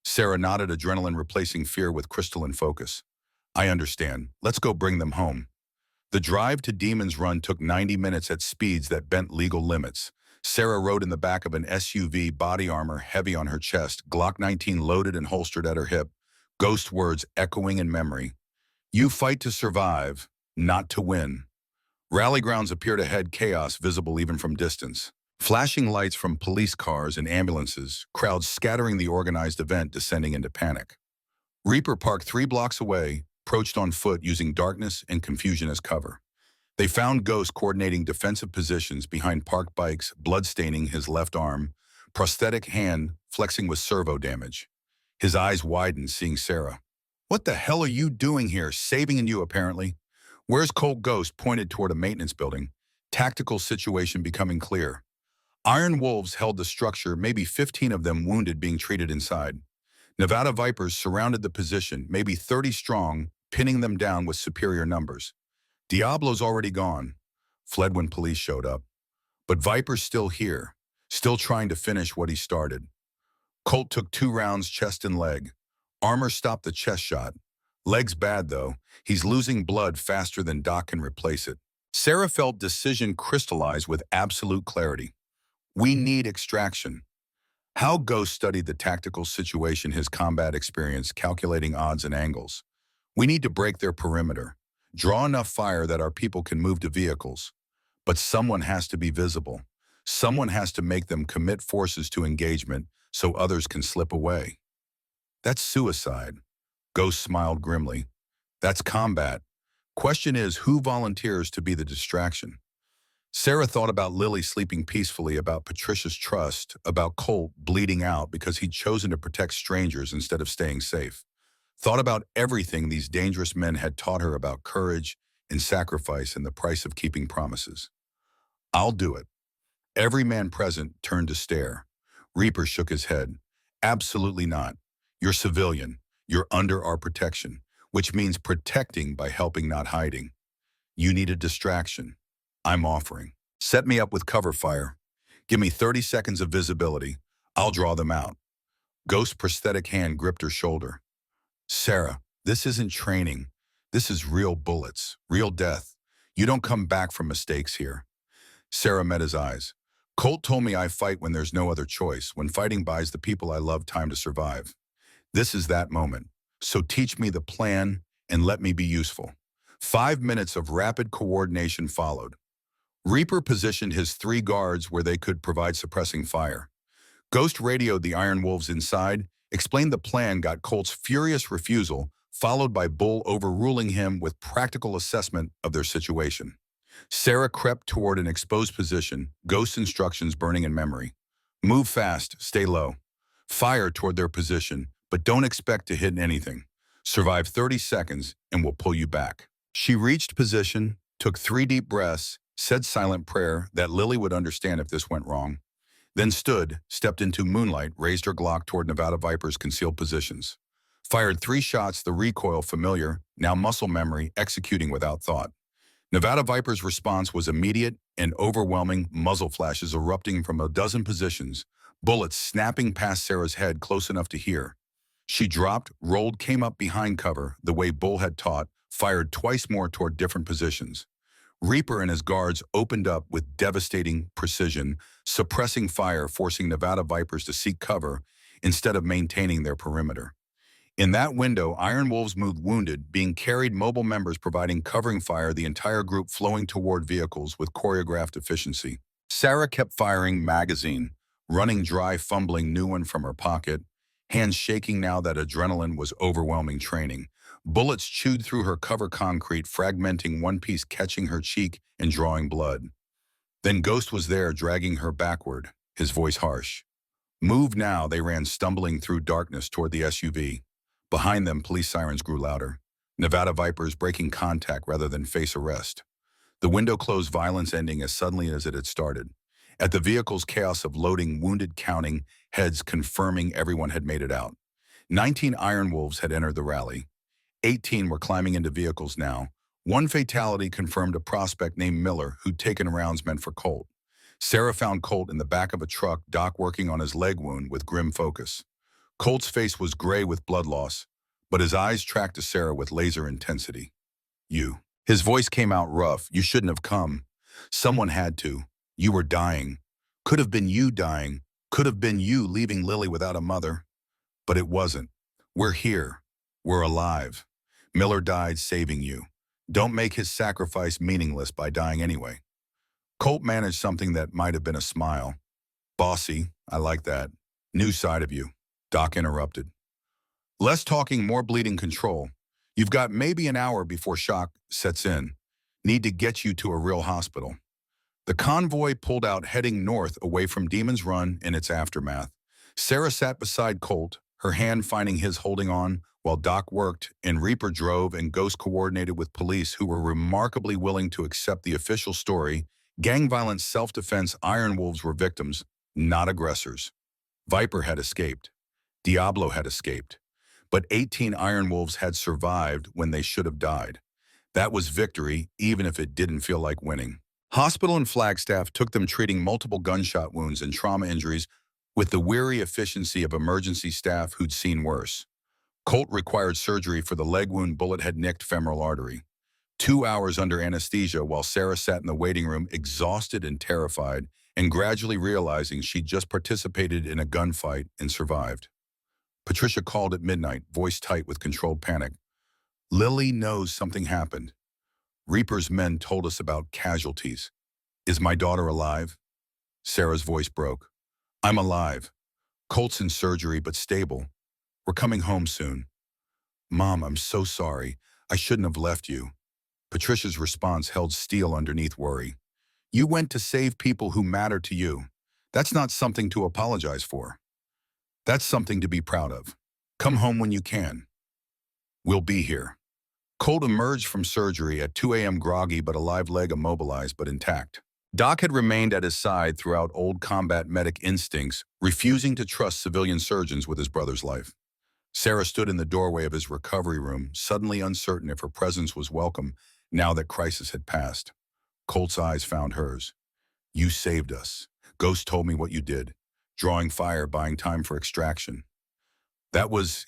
Sarah nodded, adrenaline replacing fear with crystalline focus. I understand. Let's go bring them home. The drive to Demon's Run took 90 minutes at speeds that bent legal limits. Sarah rode in the back of an SUV, body armor heavy on her chest, Glock 19 loaded and holstered at her hip, Ghost words echoing in memory. You fight to survive, not to win. Rally grounds appeared ahead, chaos visible even from distance. Flashing lights from police cars and ambulances, crowds scattering the organized event, descending into panic. Reaper parked 3 blocks away, approached on foot using darkness and confusion as cover. They found Ghost coordinating defensive positions behind parked bikes, blood staining his left arm, prosthetic hand flexing with servo damage. His eyes widened, seeing Sarah. What the hell are you doing here? Saving you, apparently. Where's Colt? Ghost pointed toward a maintenance building. Tactical situation becoming clear. Iron Wolves held the structure, maybe 15 of them wounded being treated inside. Nevada Vipers surrounded the position, maybe 30 strong, pinning them down with superior numbers. Diablo's already gone, fled when police showed up. But Viper's still here, still trying to finish what he started. Colt took 2 rounds, chest and leg. Armor stopped the chest shot. Leg's bad, though. He's losing blood faster than Doc can replace it. Sarah felt decision crystallize with absolute clarity. We need extraction. How Ghost studied the tactical situation, his combat experience, calculating odds and angles. We need to break their perimeter. Draw enough fire that our people can move to vehicles. But someone has to be visible. Someone has to make them commit forces to engagement so others can slip away. That's suicide. Ghost smiled grimly. That's combat. Question is, who volunteers to be the distraction? Sarah thought about Lily sleeping peacefully, about Patricia's trust, about Colt bleeding out because he'd chosen to protect strangers instead of staying safe. Thought about everything these dangerous men had taught her about courage and sacrifice and the price of keeping promises. I'll do it. Every man present turned to stare. Reaper shook his head. Absolutely not. You're civilian. You're under our protection, which means protecting by helping, not hiding. You need a distraction. I'm offering. Set me up with cover fire. Give me 30 seconds of visibility. I'll draw them out. Ghost's prosthetic hand gripped her shoulder. Sarah, this isn't training. This is real bullets, real death. You don't come back from mistakes here. Sarah met his eyes. Colt told me I fight when there's no other choice, when fighting buys the people I love time to survive. This is that moment. So teach me the plan and let me be useful. 5 minutes of rapid coordination followed. Reaper positioned his 3 guards where they could provide suppressing fire. Ghost radioed the Iron Wolves inside, explained the plan, got Colt's furious refusal, followed by Bull overruling him with practical assessment of their situation. Sarah crept toward an exposed position, Ghost's instructions burning in memory. Move fast, stay low. Fire toward their position, but don't expect to hit anything. Survive 30 seconds and we'll pull you back. She reached position, took 3 deep breaths, said silent prayer that Lily would understand if this went wrong, then stood, stepped into moonlight, raised her Glock toward Nevada Viper's concealed positions. Fired 3 shots, the recoil familiar, now muscle memory, executing without thought. Nevada Viper's response was immediate and overwhelming, muzzle flashes erupting from a dozen positions, bullets snapping past Sarah's head close enough to hear. She dropped, rolled, came up behind cover, the way Bull had taught, fired twice more toward different positions. Reaper and his guards opened up with devastating precision, suppressing fire, forcing Nevada Vipers to seek cover instead of maintaining their perimeter. In that window, Iron Wolves moved wounded, being carried, mobile members providing covering fire, the entire group flowing toward vehicles with choreographed efficiency. Sarah kept firing magazine, running dry, fumbling new one from her pocket, hands shaking now that adrenaline was overwhelming training. Bullets chewed through her cover concrete, fragmenting one piece, catching her cheek and drawing blood. Then Ghost was there, dragging her backward, his voice harsh. Move now, they ran stumbling through darkness toward the SUV. Behind them, police sirens grew louder. Nevada Vipers breaking contact rather than face arrest. The window closed, violence ending as suddenly as it had started. At the vehicle's chaos of loading, wounded, counting, heads confirming everyone had made it out. 19 Iron Wolves had entered the rally. 18 were climbing into vehicles now. 1 fatality confirmed, a prospect named Miller who'd taken rounds meant for Colt. Sarah found Colt in the back of a truck, Doc working on his leg wound with grim focus. Colt's face was gray with blood loss, but his eyes tracked to Sarah with laser intensity. You. His voice came out rough. You shouldn't have come. Someone had to. You were dying. Could have been you dying. Could have been you leaving Lily without a mother. But it wasn't. We're here. We're alive. Miller died saving you. Don't make his sacrifice meaningless by dying anyway. Colt managed something that might have been a smile. Bossy, I like that. New side of you. Doc interrupted. Less talking, more bleeding control. You've got maybe an hour before shock sets in. Need to get you to a real hospital. The convoy pulled out, heading north away from Demon's Run and its aftermath. Sarah sat beside Colt, her hand finding his, holding on, while Doc worked and Reaper drove and Ghost coordinated with police who were remarkably willing to accept the official story. Gang violence, self-defense, Iron Wolves were victims, not aggressors. Viper had escaped. Diablo had escaped. But 18 Iron Wolves had survived when they should have died. That was victory, even if it didn't feel like winning. Hospital and Flagstaff took them, treating multiple gunshot wounds and trauma injuries with the weary efficiency of emergency staff who'd seen worse. Colt required surgery for the leg wound, bullet had nicked femoral artery. 2 hours under anesthesia while Sarah sat in the waiting room exhausted and terrified and gradually realizing she'd just participated in a gunfight and survived. Patricia called at midnight, voice tight with controlled panic. Lily knows something happened. Reaper's men told us about casualties. Is my daughter alive? Sarah's voice broke. I'm alive. Colt's in surgery but stable. We're coming home soon. Mom, I'm so sorry. I shouldn't have left you. Patricia's response held steel underneath worry. You went to save people who matter to you. That's not something to apologize for. That's something to be proud of. Come home when you can. We'll be here. Colt emerged from surgery at 2 a.m. groggy but a live leg immobilized but intact. Doc had remained at his side throughout old combat medic instincts, refusing to trust civilian surgeons with his brother's life. Sarah stood in the doorway of his recovery room, suddenly uncertain if her presence was welcome now that crisis had passed. Colt's eyes found hers. You saved us. Ghost told me what you did. Drawing fire, buying time for extraction.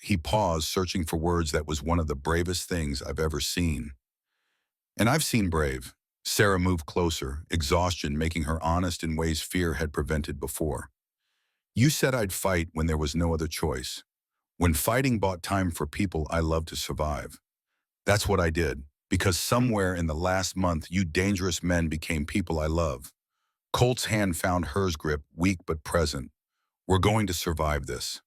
He paused, searching for words. That was one of the bravest things I've ever seen. And I've seen brave. Sarah moved closer, exhaustion making her honest in ways fear had prevented before. You said I'd fight when there was no other choice. When fighting bought time for people I love to survive. That's what I did, because somewhere in the last month you dangerous men became people I love. Colt's hand found hers, grip, weak but present. We're going to survive this.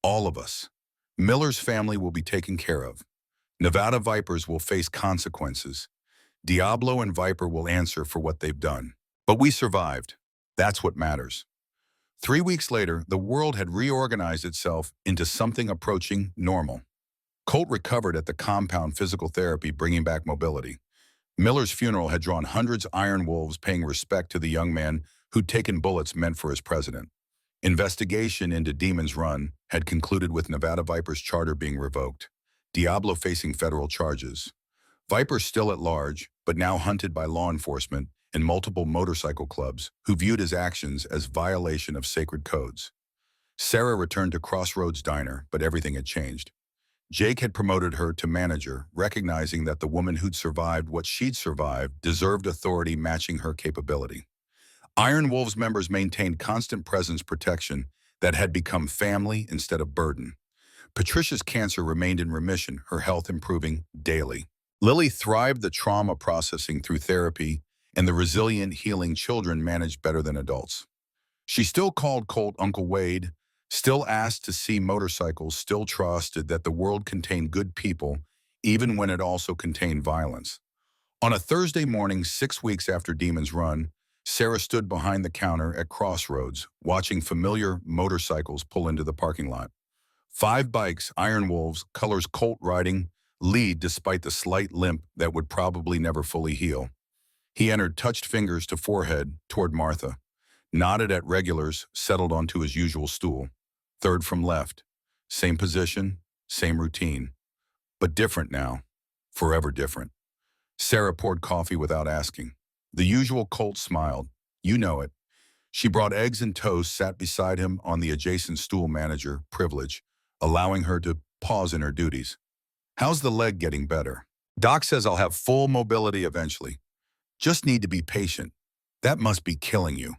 All of us. Miller's family will be taken care of. Nevada Vipers will face consequences. Diablo and Viper will answer for what they've done. But we survived. That's what matters. 3 weeks later, the world had reorganized itself into something approaching normal. Colt recovered at the compound, physical therapy bringing back mobility. Miller's funeral had drawn hundreds of Iron Wolves paying respect to the young man who'd taken bullets meant for his president. Investigation into Demon's Run had concluded with Nevada Viper's charter being revoked. Diablo facing federal charges. Viper still at large, but now hunted by law enforcement and multiple motorcycle clubs who viewed his actions as violation of sacred codes. Sarah returned to Crossroads Diner, but everything had changed. Jake had promoted her to manager, recognizing that the woman who'd survived what she'd survived deserved authority matching her capability. Iron Wolves members maintained constant presence protection that had become family instead of burden. Patricia's cancer remained in remission, her health improving daily. Lily thrived the trauma processing through therapy, and the resilient healing children managed better than adults. She still called Colt Uncle Wade, still asked to see motorcycles, still trusted that the world contained good people, even when it also contained violence. On a Thursday morning, 6 weeks after Demon's Run, Sarah stood behind the counter at Crossroads, watching familiar motorcycles pull into the parking lot. 5 bikes, Iron Wolves, colors Colt riding, lead despite the slight limp that would probably never fully heal. He entered, touched fingers to forehead toward Martha, nodded at regulars, settled onto his usual stool. Third from left. Same position, same routine. But different now. Forever different. Sarah poured coffee without asking. The usual Colt smiled. You know it. She brought eggs and toast, sat beside him on the adjacent stool, manager privilege, allowing her to pause in her duties. How's the leg getting better? Doc says I'll have full mobility eventually. Just need to be patient. That must be killing you.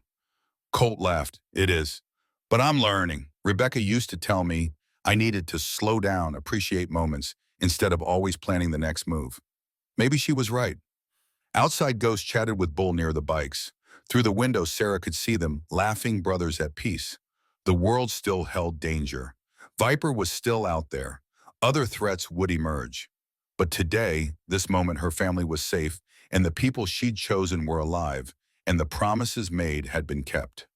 Colt laughed. It is. But I'm learning. Rebecca used to tell me I needed to slow down, appreciate moments, instead of always planning the next move. Maybe she was right. Outside, Ghost chatted with Bull near the bikes. Through the window, Sarah could see them, laughing brothers at peace. The world still held danger. Viper was still out there. Other threats would emerge. But today, this moment, her family was safe, and the people she'd chosen were alive, and the promises made had been kept.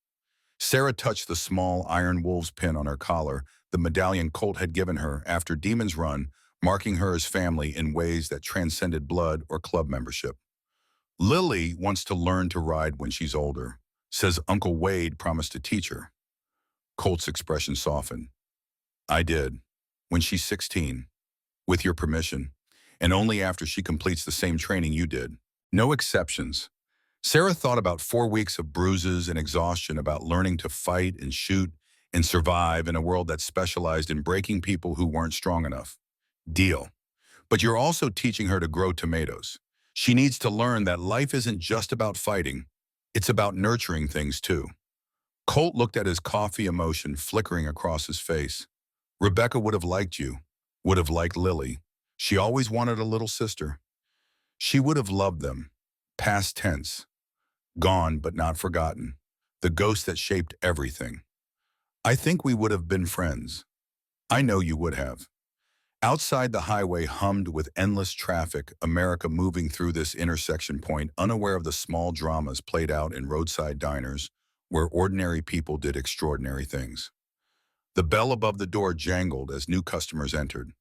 Sarah touched the small Iron Wolves pin on her collar, the medallion Colt had given her after Demon's Run, marking her as family in ways that transcended blood or club membership. Lily wants to learn to ride when she's older, says Uncle Wade promised to teach her. Colt's expression softened. I did, when she's 16, with your permission, and only after she completes the same training you did. No exceptions. Sarah thought about 4 weeks of bruises and exhaustion, about learning to fight and shoot and survive in a world that specialized in breaking people who weren't strong enough. Deal. But you're also teaching her to grow tomatoes. She needs to learn that life isn't just about fighting. It's about nurturing things too. Colt looked at his coffee, emotion flickering across his face. Rebecca would have liked you, would have liked Lily. She always wanted a little sister. She would have loved them. Past tense. Gone but not forgotten. The ghost that shaped everything. I think we would have been friends. I know you would have. Outside, the highway hummed with endless traffic, America moving through this intersection point, unaware of the small dramas played out in roadside diners where ordinary people did extraordinary things. The bell above the door jangled as new customers entered.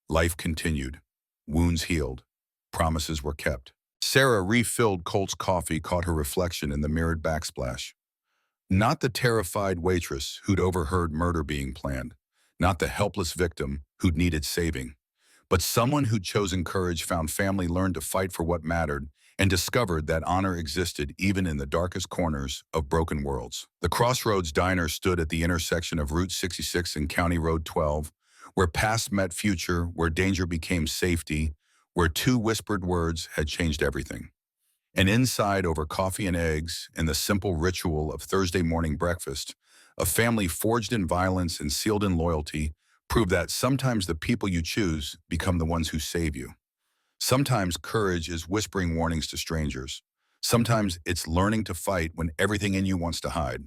Life continued. Wounds healed. Promises were kept. Sarah refilled Colt's coffee, caught her reflection in the mirrored backsplash. Not the terrified waitress who'd overheard murder being planned, not the helpless victim who'd needed saving, but someone who'd chosen courage, found family, learned to fight for what mattered, and discovered that honor existed even in the darkest corners of broken worlds. The Crossroads Diner stood at the intersection of Route 66 and County Road 12, where past met future, where danger became safety, where two whispered words had changed everything. And inside, over coffee and eggs and the simple ritual of Thursday morning breakfast, a family forged in violence and sealed in loyalty proved that sometimes the people you choose become the ones who save you. Sometimes courage is whispering warnings to strangers. Sometimes it's learning to fight when everything in you wants to hide.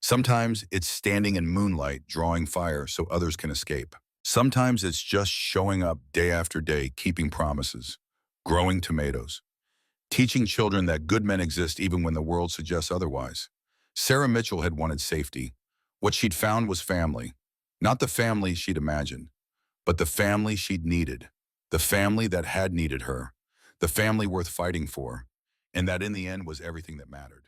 Sometimes it's standing in moonlight, drawing fire so others can escape. Sometimes it's just showing up day after day, keeping promises, growing tomatoes, teaching children that good men exist even when the world suggests otherwise. Sarah Mitchell had wanted safety. What she'd found was family. Not the family she'd imagined, but the family she'd needed. The family that had needed her. The family worth fighting for. And that in the end was everything that mattered.